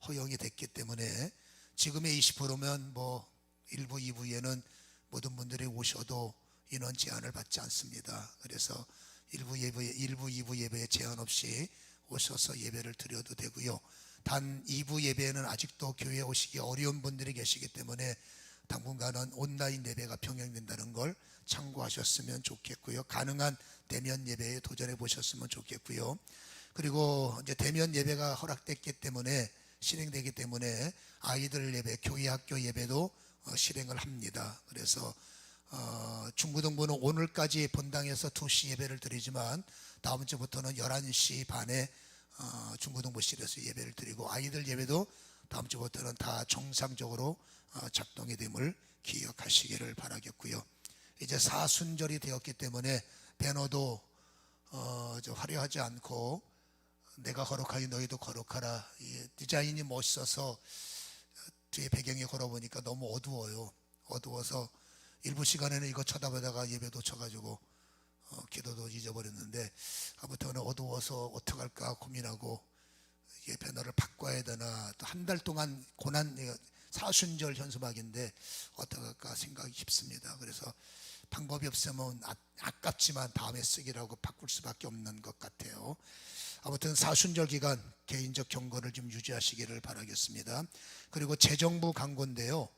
허용이 됐기 때문에 지금의 20%면 뭐 1부, 2부에는 모든 분들이 오셔도 인원 제한을 받지 않습니다. 그래서 1부, 2부 예배에 제한 없이 오셔서 예배를 드려도 되고요. 단 2부 예배에는 아직도 교회에 오시기 어려운 분들이 계시기 때문에 당분간은 온라인 예배가 병행된다는 걸 참고하셨으면 좋겠고요. 가능한 대면 예배에 도전해 보셨으면 좋겠고요. 그리고 이제 대면 예배가 허락됐기 때문에, 실행되기 때문에 아이들 예배, 교회 학교 예배도 실행을 합니다. 그래서 중고등부는 오늘까지 본당에서 2시 예배를 드리지만 다음 주부터는 11시 반에 중고등부실에서 예배를 드리고, 아이들 예배도 다음 주부터는 다 정상적으로 작동이 됨을 기억하시기를 바라겠고요. 이제 사순절이 되었기 때문에 배너도 화려하지 않고 내가 거룩하니 너희도 거룩하라, 이 디자인이 멋있어서 뒤에 배경에 걸어보니까 너무 어두워요. 어두워서 일부 시간에는 이거 쳐다보다가 예배도 쳐가지고 기도도 잊어버렸는데, 아무튼 어두워서 어떡할까 고민하고 이게 배너를 바꿔야 되나, 또 한 달 동안 고난, 사순절 현수막인데 어떡할까 생각이 깊습니다. 그래서 방법이 없으면 아깝지만 다음에 쓰기라고 바꿀 수밖에 없는 것 같아요. 아무튼 사순절 기간 개인적 경건을 좀 유지하시기를 바라겠습니다. 그리고 재정부 광고인데요,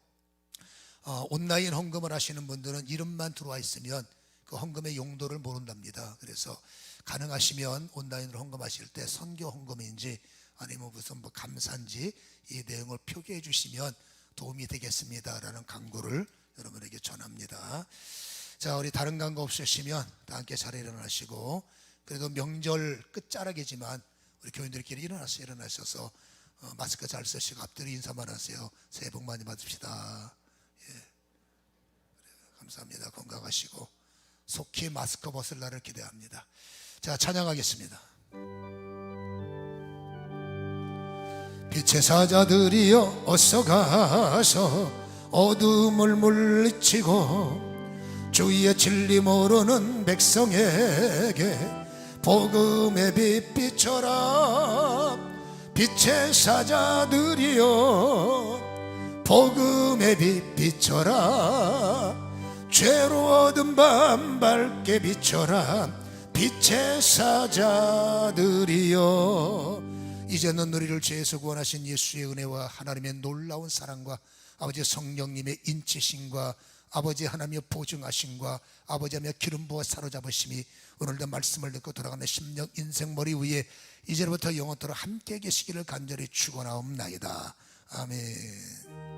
온라인 헌금을 하시는 분들은 이름만 들어와 있으면 그 헌금의 용도를 모른답니다. 그래서 가능하시면 온라인으로 헌금하실 때 선교 헌금인지 아니면 무슨 뭐 감사인지 이 내용을 표기해 주시면 도움이 되겠습니다라는 광고를 여러분에게 전합니다. 자, 우리 다른 광고 없으시면 다 함께 자리에 일어나시고, 그래도 명절 끝자락이지만 우리 교인들끼리 일어나셔서 마스크 잘 쓰시고 앞뒤로 인사만 하세요. 새해 복 많이 받읍시다. 감사합니다. 건강하시고 속히 마스크 벗을 날을 기대합니다. 자, 찬양하겠습니다. 빛의 사자들이여 어서 가서 어둠을 물리치고 주의 진리 모르는 백성에게 복음의 빛 비춰라. 빛의 사자들이여 복음의 빛 비춰라. 죄로 얻은 밤 밝게 비춰라. 빛의 사자들이여 이제는 우리를 죄에서 구원하신 예수의 은혜와 하나님의 놀라운 사랑과 아버지 성령님의 인치심과 아버지 하나님의 보증하심과 아버지 하나님의 기름 부어 사로잡으심이 오늘도 말씀을 듣고 돌아가는 심령 인생 머리 위에 이제부터 영원토록 함께 계시기를 간절히 축원하옵나이다. 아멘.